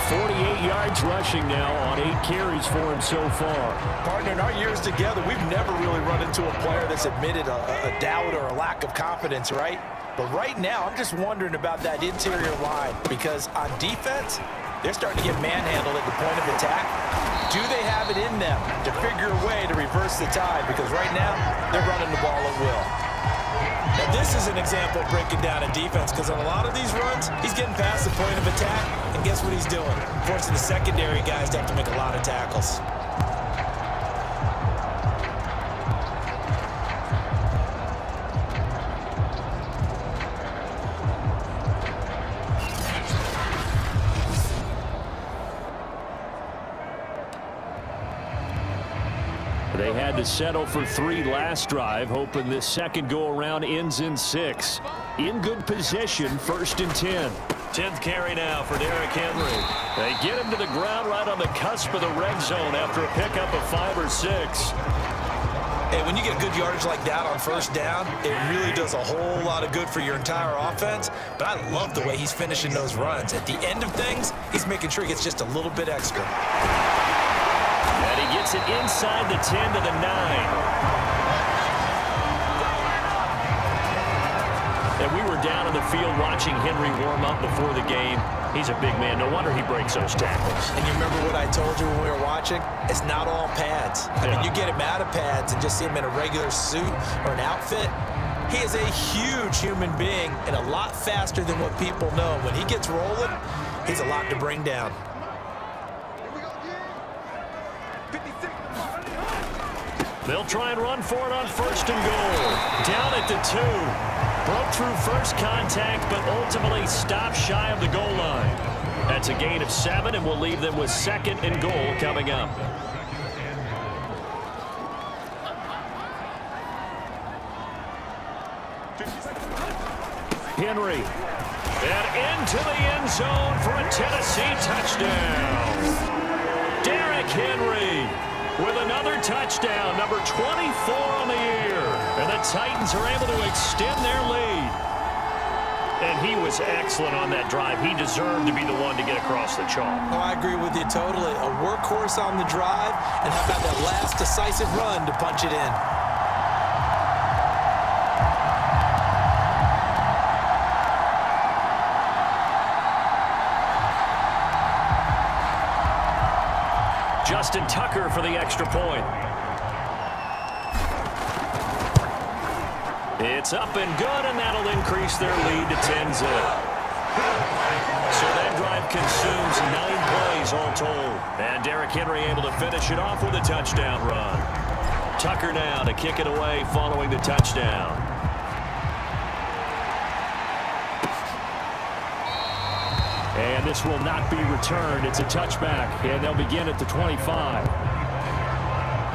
48 yards rushing now on 8 carries for him so far.
Partner, in our years together, we've never really run into a player that's admitted a doubt or a lack of confidence, right? But right now, I'm just wondering about that interior line because on defense, they're starting to get manhandled at the point of attack. Do they have it in them to figure a way to reverse the tide? Because right now, they're running the ball at will.
Now, this is an example of breaking down a defense because on a lot of these runs, he's getting past the point of attack, and guess what he's doing? Forcing the secondary guys to have to make a lot of tackles.
They had to settle for 3 last drive, hoping this second go-around ends in 6. In good position, 1st and 10. 10th carry now for Derrick Henry. They get him to the ground right on the cusp of the red zone after a pickup of 5 or 6.
Hey, when you get good yardage like that on first down, it really does a whole lot of good for your entire offense. But I love the way he's finishing those runs. At the end of things, he's making sure he gets just a little bit extra.
And he gets it inside the 10 to the 9. And we were down in the field watching Henry warm up before the game. He's a big man. No wonder he breaks those tackles.
And you remember what I told you when we were watching? It's not all pads. I mean, you get him out of pads and just see him in a regular suit or an outfit. He is a huge human being and a lot faster than what people know. When he gets rolling, he's a lot to bring down.
They'll try and run for it on 1st and goal. Down at the 2. Broke through first contact, but ultimately stopped shy of the goal line. That's a gain of 7, and we'll leave them with 2nd and goal coming up. Henry. And into the end zone for a Tennessee touchdown. Derrick Henry with another touchdown, number 24 on the year. And the Titans are able to extend their lead. And he was excellent on that drive. He deserved to be the one to get across the chalk.
Oh, I agree with you totally. A workhorse on the drive, and how about that last decisive run to punch it in?
Justin Tucker for the extra point. It's up and good, and that'll increase their lead to 10-zip. So that drive consumes 9 plays all told. And Derrick Henry able to finish it off with a touchdown run. Tucker now to kick it away following the touchdown. And this will not be returned. It's a touchback, and they'll begin at the 25.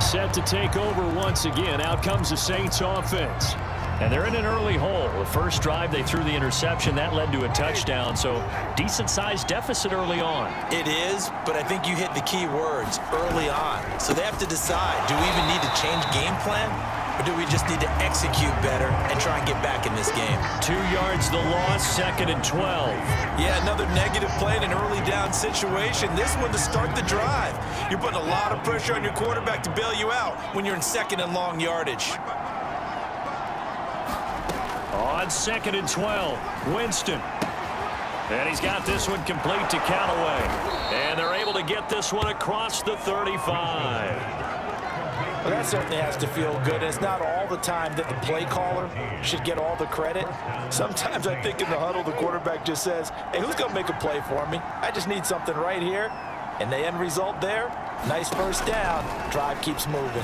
Set to take over once again. Out comes the Saints offense. And they're in an early hole. The first drive, they threw the interception. That led to a touchdown, so decent-sized deficit early on.
It is, but I think you hit the key words, early on. So they have to decide, do we even need to change game plan? Or do we just need to execute better and try and get back in this game?
2 yards the loss, 2nd and 12.
Yeah, another negative play in an early down situation. This one to start the drive. You're putting a lot of pressure on your quarterback to bail you out when you're in 2nd and long yardage.
On 2nd and 12, Winston. And he's got this one complete to Callaway. And they're able to get this one across the 35.
Well, that certainly has to feel good. It's not all the time that the play caller should get all the credit. Sometimes I think in the huddle, the quarterback just says, hey, who's going to make a play for me? I just need something right here. And the end result there, nice first down. Drive keeps moving.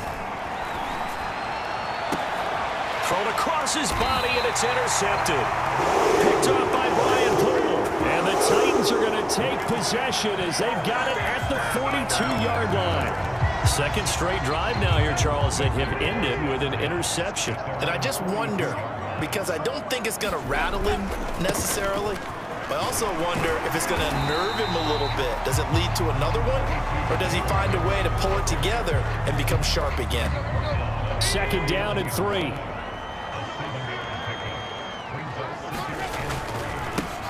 Thrown across his body, and it's intercepted. Picked off by Brian Poole. And the Titans are going to take possession as they've got it at the 42-yard line. Second straight drive now here, Charles, that have ended with an interception.
And I just wonder, because I don't think it's going to rattle him necessarily. But I also wonder if it's going to nerve him a little bit. Does it lead to another one? Or does he find a way to pull it together and become sharp again?
2nd down and 3.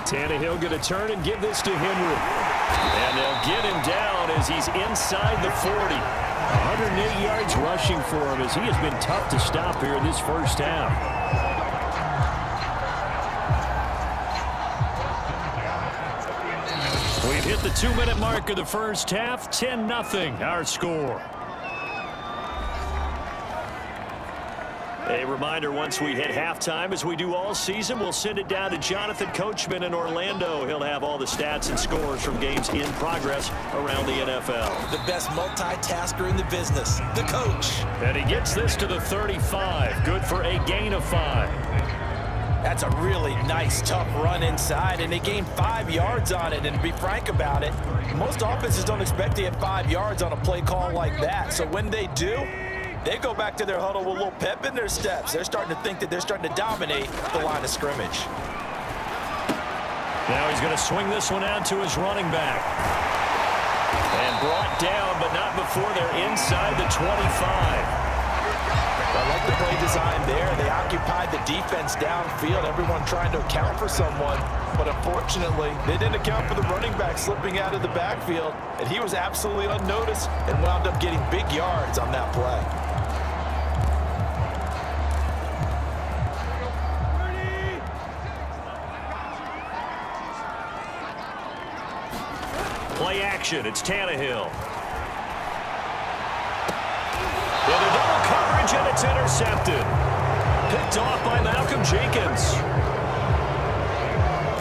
Tannehill going to turn and give this to Henry. And they'll get him down as he's inside the 40. 108 yards rushing for him as he has been tough to stop here in this first half. We've hit the 2-minute mark of the first half. 10-0 our score. A reminder, once we hit halftime, as we do all season, we'll send it down to Jonathan Coachman in Orlando. He'll have all the stats and scores from games in progress around the NFL.
The best multitasker in the business, the coach.
And he gets this to the 35. Good for a gain of 5.
That's a really nice, tough run inside, and they gained 5 yards on it. And to be frank about it, most offenses don't expect to get 5 yards on a play call like that. So when they do, they go back to their huddle with a little pep in their steps. They're starting to think that they're starting to dominate the line of scrimmage.
Now he's going to swing this one out to his running back. And brought down, but not before they're inside the 25.
I like the play design there. They occupied the defense downfield, everyone trying to account for someone. But unfortunately, they didn't account for the running back slipping out of the backfield. And he was absolutely unnoticed and wound up getting big yards on that play.
Play action. It's Tannehill. With a double coverage, and it's intercepted. Picked off by Malcolm Jenkins.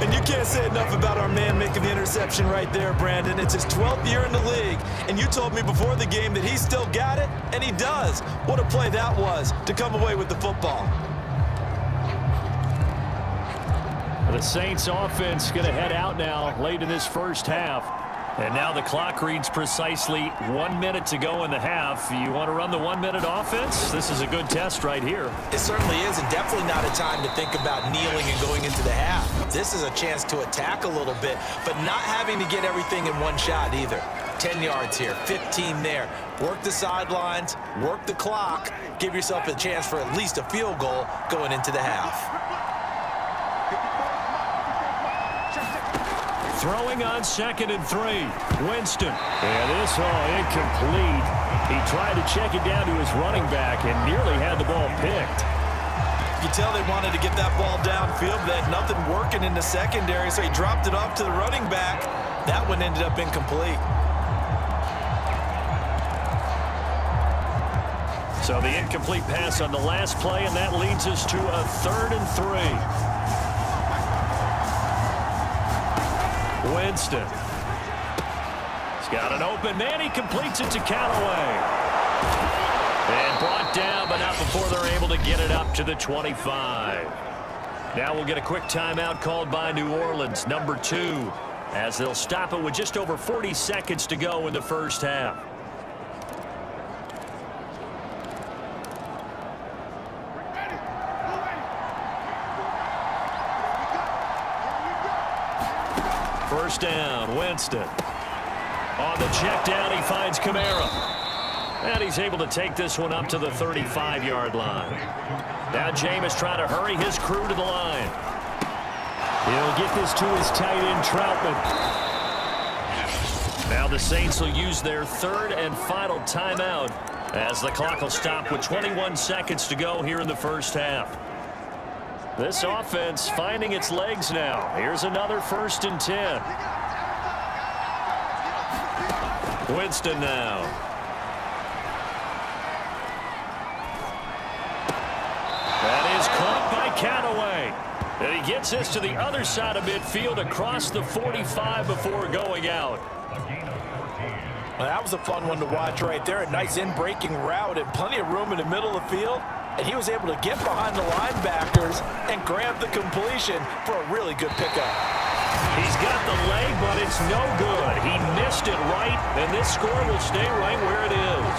And you can't say enough about our man making the interception right there, Brandon. It's his 12th year in the league, and you told me before the game that he still got it, and he does. What a play that was to come away with the football.
The Saints offense going to head out now late in this first half. And now the clock reads precisely 1 minute to go in the half. You want to run the 1-minute offense? This is a good test right here.
It certainly is, and definitely not a time to think about kneeling and going into the half. This is a chance to attack a little bit, but not having to get everything in one shot either. 10 yards here, 15 there. Work the sidelines, work the clock, give yourself a chance for at least a field goal going into the half.
Throwing on 2nd and 3. Winston. And this incomplete. He tried to check it down to his running back and nearly had the ball picked.
You tell they wanted to get that ball downfield. They had nothing working in the secondary, so he dropped it off to the running back. That one ended up incomplete.
So the incomplete pass on the last play, and that leads us to a 3rd and 3. Winston. He's got an open man. He completes it to Callaway. And brought down, but not before they're able to get it up to the 25. Now we'll get a quick timeout called by New Orleans, number 2, as they'll stop it with just over 40 seconds to go in the first half. First down, Winston. On the check down, he finds Kamara. And he's able to take this one up to the 35-yard line. Now Jameis trying to hurry his crew to the line. He'll get this to his tight end, Troutman. Now the Saints will use their 3rd and final timeout as the clock will stop with 21 seconds to go here in the first half. This offense finding its legs now. Here's another 1st and 10. Winston now. That is caught by Callaway. And he gets this to the other side of midfield across the 45 before going out.
Well, that was a fun one to watch right there. A nice in-breaking route and plenty of room in the middle of the field. And he was able to get behind the linebackers and grab the completion for a really good pickup.
He's got the leg, but it's no good. He missed it right, and this score will stay right where it is.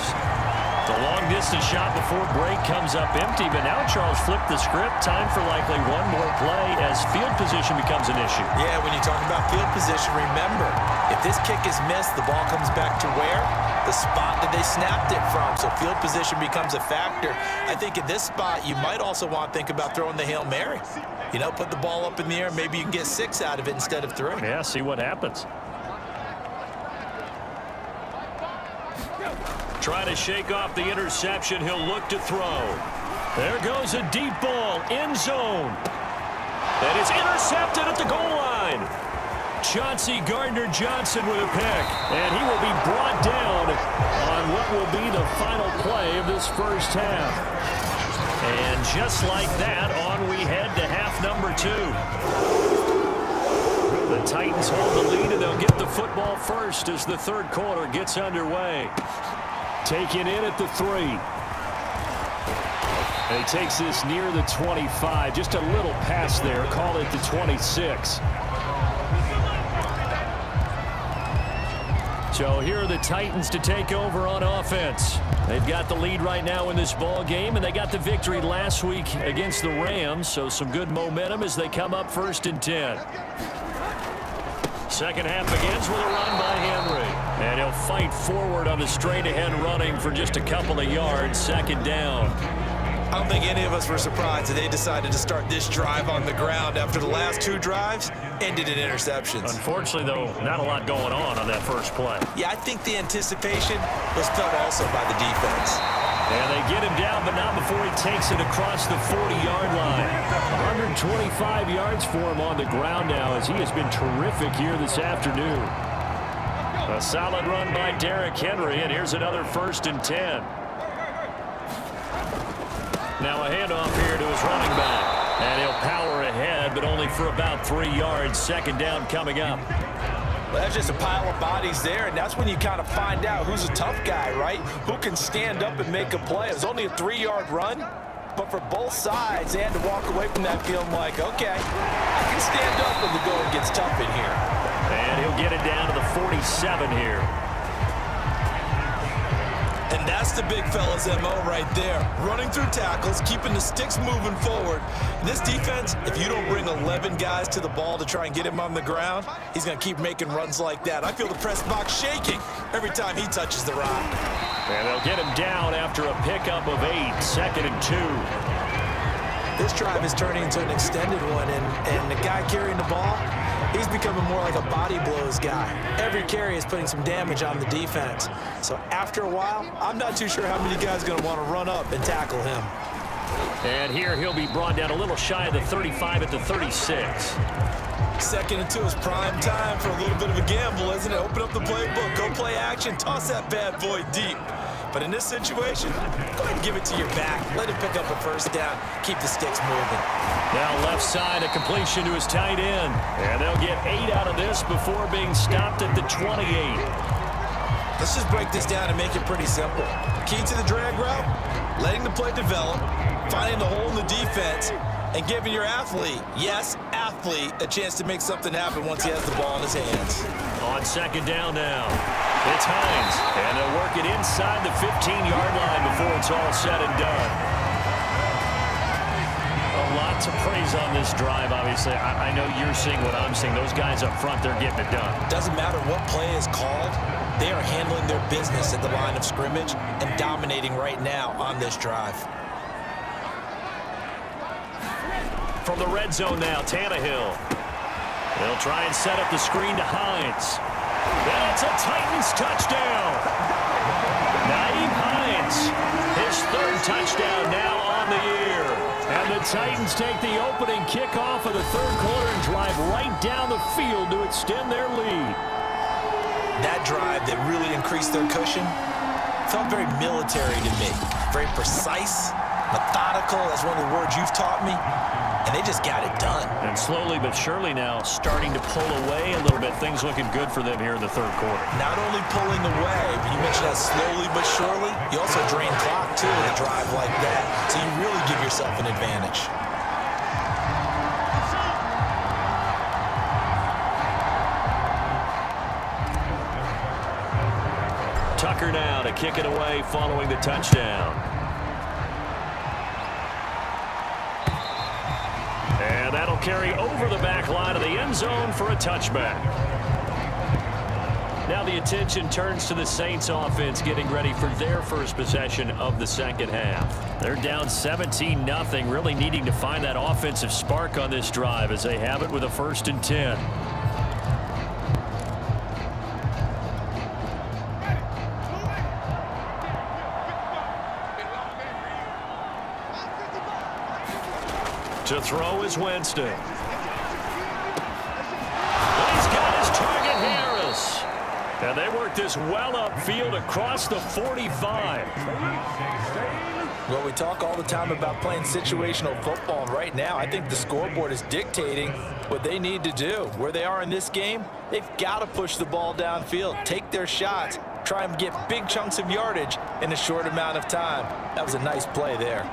The long-distance shot before break comes up empty, but now Charles flipped the script. Time for likely one more play as field position becomes an issue.
Yeah, when you talk about field position, remember, if this kick is missed, the ball comes back to where? The spot that they snapped it from. So field position becomes a factor. I think at this spot, you might also want to think about throwing the Hail Mary. You know, put the ball up in the air. Maybe you can get 6 out of it instead of 3.
Yeah, see what happens. Trying to shake off the interception. He'll look to throw. There goes a deep ball. End zone. And it's intercepted at the goal line. Chauncey Gardner-Johnson with a pick. And he will be brought down on what will be the final play of this first half. And just like that, on we head to half number 2. The Titans hold the lead, and they'll get the football first as the third quarter gets underway. Taken in at the 3. And he takes this near the 25. Just a little pass there. Call it the 26. So here are the Titans to take over on offense. They've got the lead right now in this ball game, and they got the victory last week against the Rams, so some good momentum as they come up 1st and 10. Second half begins with a run by Henry, and he'll fight forward on the straight-ahead running for just a couple of yards. Second down.
I don't think any of us were surprised that they decided to start this drive on the ground after the last 2 drives ended in interceptions.
Unfortunately, though, not a lot going on that first play.
Yeah, I think the anticipation was felt also by the defense.
And they get him down, but not before he takes it across the 40-yard line. 125 yards for him on the ground now as he has been terrific here this afternoon. A solid run by Derrick Henry, and here's another 1st and 10. Now a handoff here to his running back. And he'll power ahead, but only for about 3 yards. Second down coming up.
Well, that's just a pile of bodies there, and that's when you kind of find out who's a tough guy, right? Who can stand up and make a play. It was only a 3-yard run, but for both sides, they had to walk away from that feeling like, okay, I can stand up when the going gets tough in here.
And he'll get it down to the 47 here.
And that's the big fella's MO right there. Running through tackles, keeping the sticks moving forward. This defense, if you don't bring 11 guys to the ball to try and get him on the ground, he's going to keep making runs like that. I feel the press box shaking every time he touches the rock.
And they'll get him down after a pickup of 8. 2nd and 2.
This drive is turning into an extended one, and the guy carrying the ball, he's becoming more like a body blows guy. Every carry is putting some damage on the defense. So after a while, I'm not too sure how many guys are going to want to run up and tackle him.
And here he'll be brought down a little shy of the 35 at the 36.
2nd and 2 is prime time for a little bit of a gamble, isn't it? Open up the playbook, go play action, toss that bad boy deep. But in this situation, go ahead and give it to your back. Let him pick up a 1st down. Keep the sticks moving.
Now left side, a completion to his tight end. And they'll get 8 out of this before being stopped at the 28.
Let's just break this down and make it pretty simple. Key to the drag route, letting the play develop, finding the hole in the defense, and giving your athlete, yes, athlete, a chance to make something happen once he has the ball in his hands.
On 2nd down now, it's Hines, and they'll work it inside the 15-yard line before it's all said and done. A lot to praise on this drive, obviously. I know you're seeing what I'm seeing. Those guys up front, they're getting it done.
Doesn't matter what play is called, they are handling their business at the line of scrimmage and dominating right now on this drive.
From the red zone now, Tannehill. They'll try and set up the screen to Hines. And it's a Titans touchdown. Nyheim Hines, his 3rd touchdown now on the year. And the Titans take the opening kickoff of the 3rd quarter and drive right down the field to extend their lead.
That drive that really increased their cushion felt very military to me. Very precise, methodical, that's one of the words you've taught me. And they just got it done.
And slowly but surely now starting to pull away a little bit. Things looking good for them here in the 3rd quarter.
Not only pulling away, but you mentioned that slowly but surely. You also drain clock, too, in a drive like that. So you really give yourself an advantage.
Tucker now to kick it away following the touchdown. And that'll carry over the back line of the end zone for a touchback. Now the attention turns to the Saints offense getting ready for their first possession of the second half. They're down 17-0, really needing to find that offensive spark on this drive as they have it with a 1st and 10. To throw is Winston. He's got his target, Harris. And they work this well upfield across the 45.
Well, we talk all the time about playing situational football, and right now I think the scoreboard is dictating what they need to do. Where they are in this game, they've got to push the ball downfield, take their shots, try and get big chunks of yardage in a short amount of time. That was a nice play there.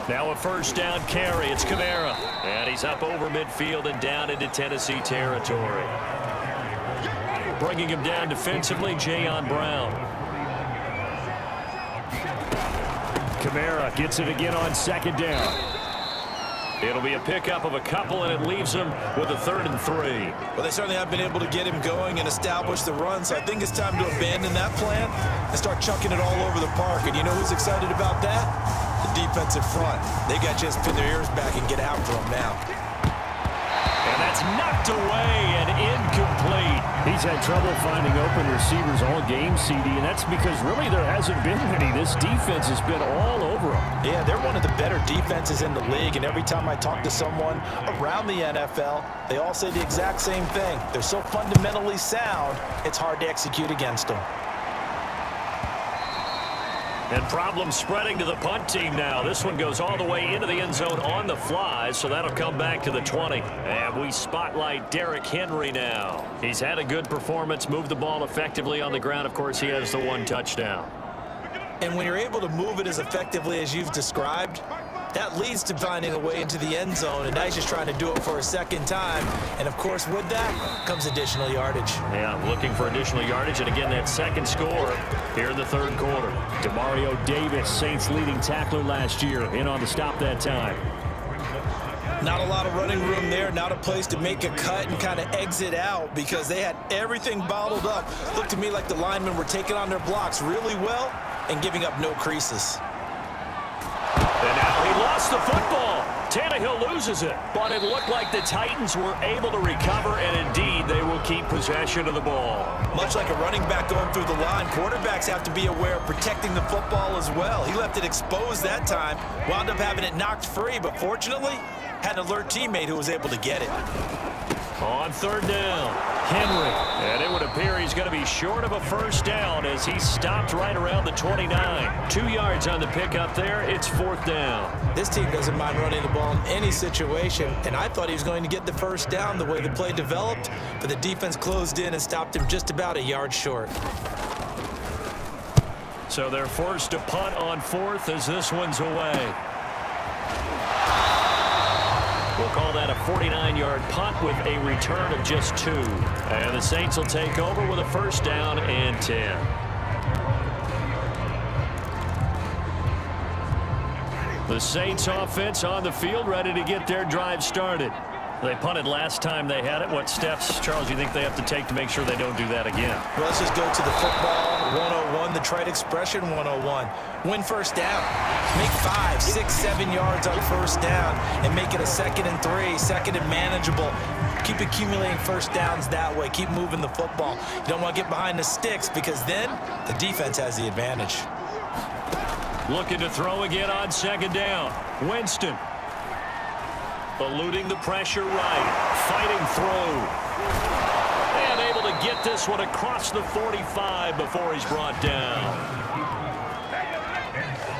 Now a 1st down carry. It's Kamara. And he's up over midfield and down into Tennessee territory. Bringing him down defensively, Jayon Brown. Kamara gets it again on 2nd down. It'll be a pickup of a couple, and it leaves him with a 3rd and 3.
Well, they certainly have been able to get him going and establish the run, so I think it's time to abandon that plan and start chucking it all over the park. And you know who's excited about that? The defensive front. They got to just pin their ears back and get after him now.
And that's knocked away and incomplete.
He's had trouble finding open receivers all game, CD, and that's because really there hasn't been many. This defense has been all over him.
Yeah, they're one of the better defenses in the league, and every time I talk to someone around the NFL, they all say the exact same thing. They're so fundamentally sound, it's hard to execute against them.
And problems spreading to the punt team now. This one goes all the way into the end zone on the fly, so that'll come back to the 20. And we spotlight Derrick Henry now. He's had a good performance, moved the ball effectively on the ground. Of course, he has the 1 touchdown.
And when you're able to move it as effectively as you've described, that leads to finding a way into the end zone, and now he's just trying to do it for a 2nd time. And, of course, with that comes additional yardage.
Yeah, looking for additional yardage, and again, that 2nd score here in the 3rd quarter.
Demario Davis, Saints leading tackler last year, in on the stop that time.
Not a lot of running room there, not a place to make a cut and kind of exit out because they had everything bottled up. Looked to me like the linemen were taking on their blocks really well and giving up no creases.
And now he lost the football. Tannehill loses it. But it looked like the Titans were able to recover, and indeed they will keep possession of the ball.
Much like a running back going through the line, quarterbacks have to be aware of protecting the football as well. He left it exposed that time, wound up having it knocked free, but fortunately had an alert teammate who was able to get it.
On 3rd down, Henry. And it would appear he's going to be short of a 1st down as he stopped right around the 29. 2 yards on the pickup there. It's 4th down.
This team doesn't mind running the ball in any situation, and I thought he was going to get the 1st down the way the play developed, but the defense closed in and stopped him just about a yard short.
So they're forced to punt on 4th as this one's away. We'll call that a 49-yard punt with a return of just 2. And the Saints will take over with a 1st down and 10. The Saints offense on the field ready to get their drive started. They punted last time they had it. What steps, Charles, do you think they have to take to make sure they don't do that again?
Well, let's just go to the football 101, the trite expression 101. Win 1st down. Make 5, 6, 7 yards on 1st down and make it a 2nd and 3, 2nd and manageable. Keep accumulating 1st downs that way. Keep moving the football. You don't want to get behind the sticks because then the defense has the advantage.
Looking to throw again on 2nd down. Winston. Eluding the pressure right. Fighting through. And able to get this one across the 45 before he's brought down.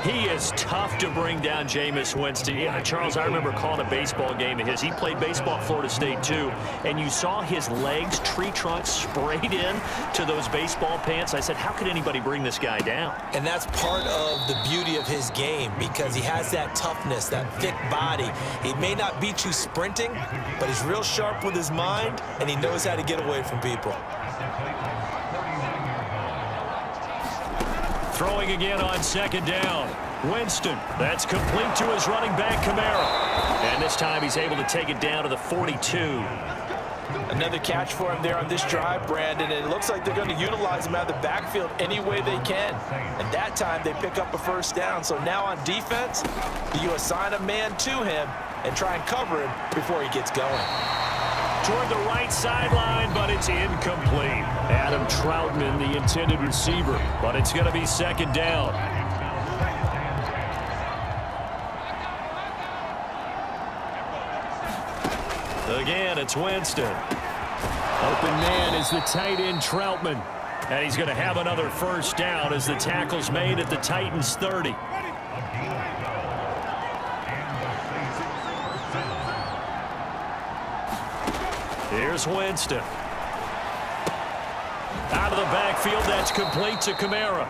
He is tough to bring down, Jameis Winston. Yeah, Charles, I remember calling a baseball game of his. He played baseball at Florida State, too. And you saw his legs, tree trunks sprayed in to those baseball pants. I said, how could anybody bring this guy down?
And that's part of the beauty of his game because he has that toughness, that thick body. He may not beat you sprinting, but he's real sharp with his mind, and he knows how to get away from people.
throwing again on second down. Winston, that's complete to his running back, Kamara. And this time he's able to take it down to the 42.
Another catch for him there on this drive, Brandon, and it looks like they're going to utilize him out of the backfield any way they can. And that time they pick up a first down. So now on defense, you assign a man to him and try and cover him before he gets going.
Toward the right sideline, but it's incomplete. Adam Troutman, the intended receiver, but it's going to be second down. Again, it's Winston. Open man is the tight end Troutman. And he's going to have another first down as the tackle's made at the Titans 30. Here's Winston. Out of the backfield, that's complete to Kamara.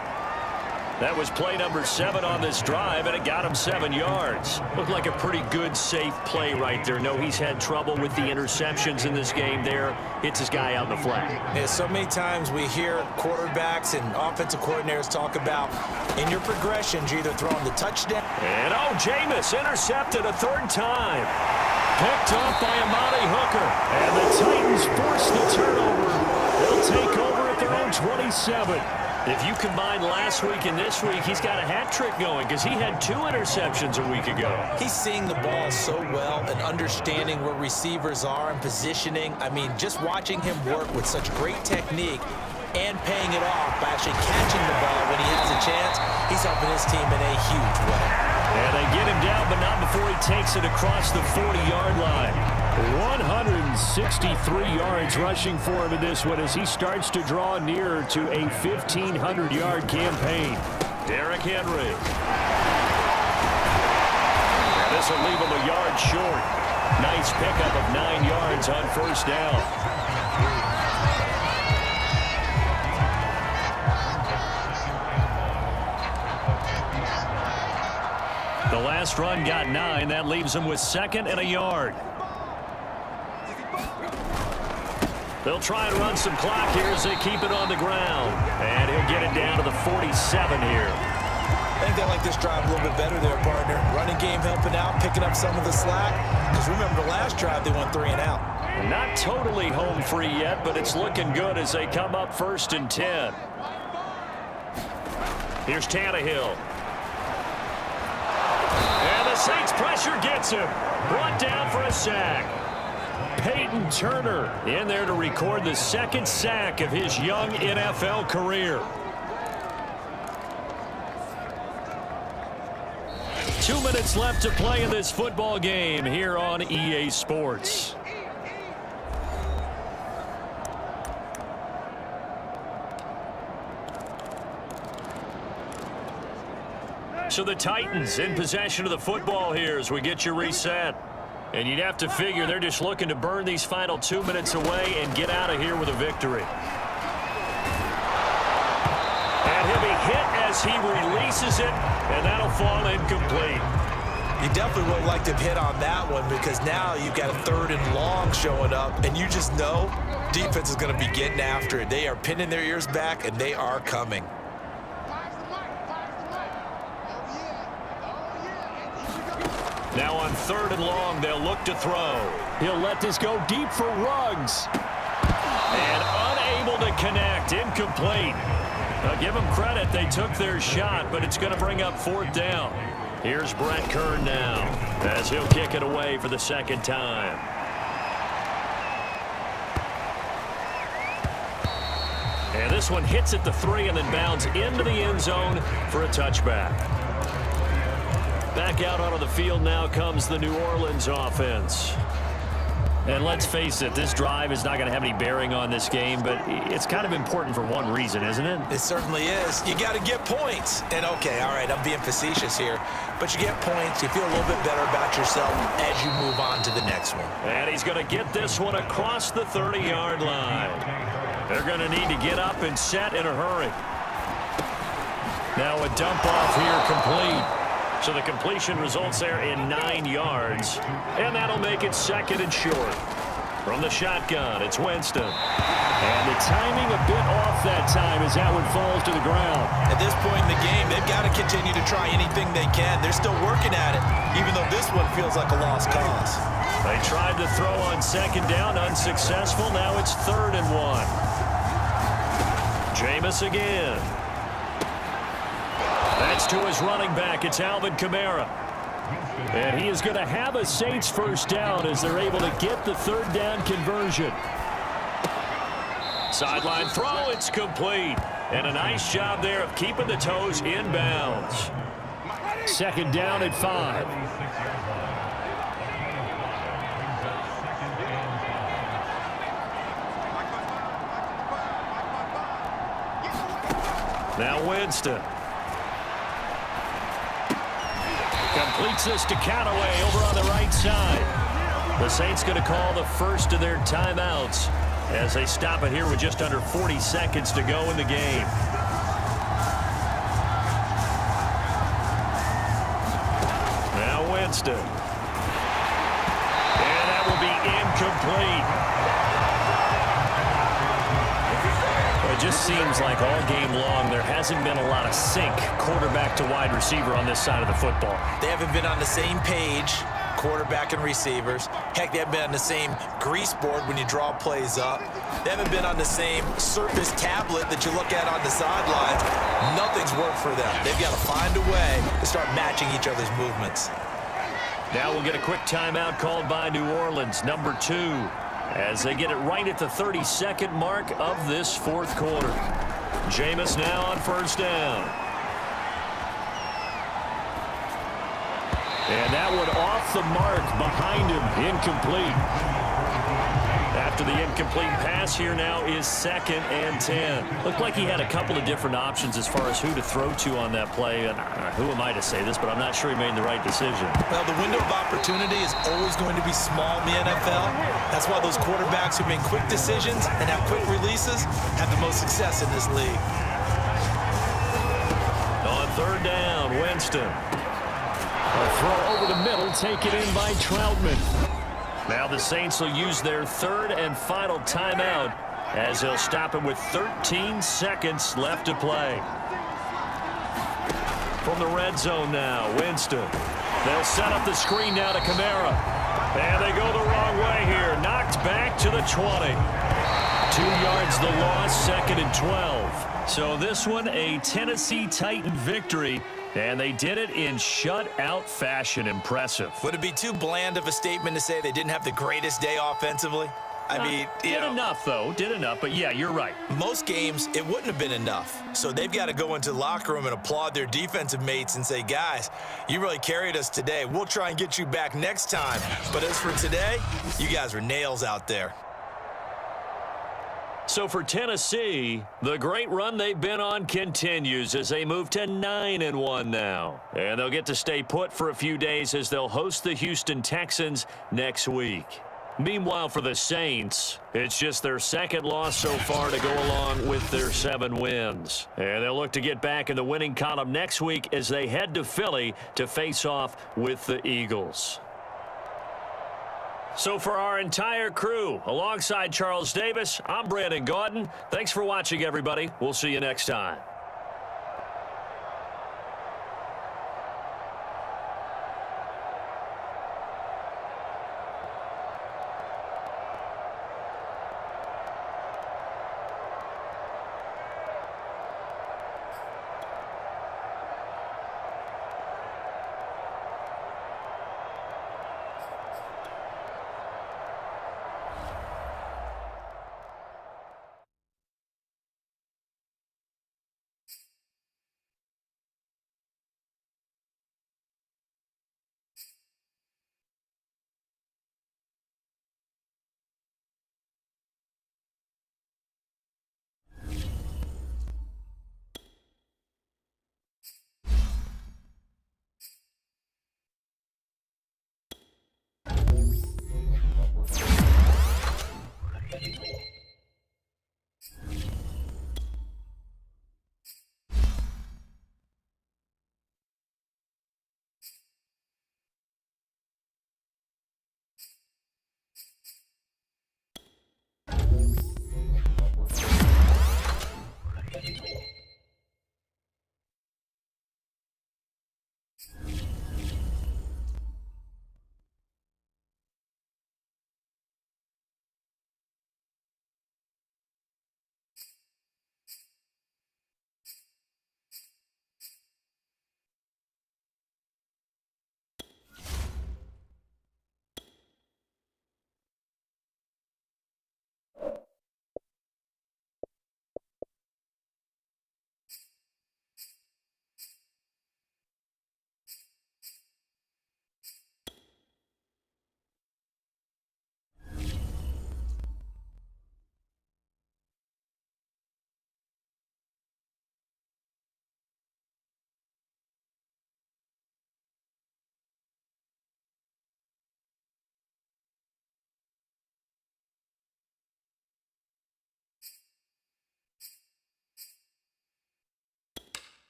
That was play number 7 on this drive, and it got him 7 yards. Looked like a pretty good, safe play right there. No, he's had trouble with the interceptions in this game there. Hits his guy out in the flat.
Yeah, so many times we hear quarterbacks and offensive coordinators talk about in your progressions, you're either throwing the touchdown.
And, Jameis intercepted a 3rd time. Picked off by Amani Hooker. And the Titans force the turnover. They'll take over at their own 27. If you combine last week and this week, he's got a hat trick going because he had 2 interceptions a week ago.
He's seeing the ball so well and understanding where receivers are and positioning. I mean, just watching him work with such great technique and paying it off by actually catching the ball when he has a chance, he's helping his team in a huge way.
And they get him down, but not before he takes it across the 40-yard line. 163 yards rushing for him in this one as he starts to draw nearer to a 1,500-yard campaign. Derrick Henry. And this will leave him a yard short. Nice pickup of 9 yards on first down. The last run got 9. That leaves him with 2nd and a yard. They'll try and run some clock here as they keep it on the ground. And he'll get it down to the 47 here.
I think they like this drive a little bit better there, partner. Running game helping out, picking up some of the slack. Because remember, the last drive they went 3 and out.
Not totally home free yet, but it's looking good as they come up 1st and 10. Here's Tannehill. And the Saints pressure gets him. Brought down for a sack. Peyton Turner in there to record the 2nd sack of his young NFL career. 2 minutes left to play in this football game here on EA Sports. So the Titans in possession of the football here as we get you reset. And you'd have to figure they're just looking to burn these final 2 minutes away and get out of here with a victory. And he'll be hit as he releases it, and that'll fall incomplete.
You definitely would like to hit on that one because now you've got a 3rd and long showing up, and you just know defense is going to be getting after it. They are pinning their ears back, and they are coming.
Now on 3rd and long, they'll look to throw. He'll let this go deep for Ruggs. And unable to connect, incomplete. Now give them credit, they took their shot, but it's going to bring up 4th down. Here's Brett Kern now as he'll kick it away for the 2nd time. And this one hits at the 3 and then bounds into the end zone for a touchback. Back out onto the field now comes the New Orleans offense. And let's face it, this drive is not going to have any bearing on this game, but it's kind of important for one reason, isn't it?
It certainly is. You got to get points. And, okay, all right, I'm being facetious here. But you get points, you feel a little bit better about yourself as you move on to the next one.
And he's going to get this one across the 30-yard line. They're going to need to get up and set in a hurry. Now a dump off here complete. So the completion results there in 9 yards. And that'll make it 2nd and short. From the shotgun, it's Winston. And the timing a bit off that time as that one falls to the ground.
At this point in the game, they've got to continue to try anything they can. They're still working at it, even though this one feels like a lost cause.
They tried to throw on second down, unsuccessful. Now it's 3rd and 1. Jameis again. That's to his running back. It's Alvin Kamara. And he is going to have a Saints first down as they're able to get the 3rd down conversion. Sideline throw, it's complete. And a nice job there of keeping the toes in bounds. 2nd down at 5. Now Winston. Completes this to Callaway over on the right side. The Saints going to call the first of their timeouts as they stop it here with just under 40 seconds to go in the game. Now Winston. And that will be incomplete. It just seems like all game long there hasn't been a lot of sync quarterback to wide receiver on this side of the football.
They haven't been on the same page, quarterback and receivers. Heck, they haven't been on the same grease board when you draw plays up. They haven't been on the same surface tablet that you look at on the sidelines. Nothing's worked for them. They've got to find a way to start matching each other's movements.
Now we'll get a quick timeout called by New Orleans, number 2, as they get it right at the 32nd mark of this 4th quarter. Jameis now on first down. And that one off the mark behind him, incomplete. After the incomplete pass, here now is 2nd and 10. Looked like he had a couple of different options as far as who to throw to on that play. And who am I to say this, but I'm not sure he made the right decision.
Well, the window of opportunity is always going to be small in the NFL. That's why those quarterbacks who make quick decisions and have quick releases have the most success in this league.
On 3rd down, Winston. A throw over the middle, taken in by Troutman. Now the Saints will use their 3rd and final timeout as they'll stop it with 13 seconds left to play. From the red zone now, Winston. They'll set up the screen now to Kamara. And they go the wrong way here. Knocked back to the 20. 2 yards the loss, 2nd and 12. So this one, a Tennessee Titan victory. And they did it in shutout fashion. Impressive.
Would it be too bland of a statement to say they didn't have the greatest day offensively? I mean,
did enough, though. Did enough. But, yeah, you're right.
Most games, it wouldn't have been enough. So they've got to go into the locker room and applaud their defensive mates and say, guys, you really carried us today. We'll try and get you back next time. But as for today, you guys are nails out there.
So for Tennessee, the great run they've been on continues as they move to 9-1 now. And they'll get to stay put for a few days as they'll host the Houston Texans next week. Meanwhile, for the Saints, it's just their 2nd loss so far to go along with their 7 wins. And they'll look to get back in the winning column next week as they head to Philly to face off with the Eagles. So for our entire crew, alongside Charles Davis, I'm Brandon Gaudin. Thanks for watching, everybody. We'll see you next time.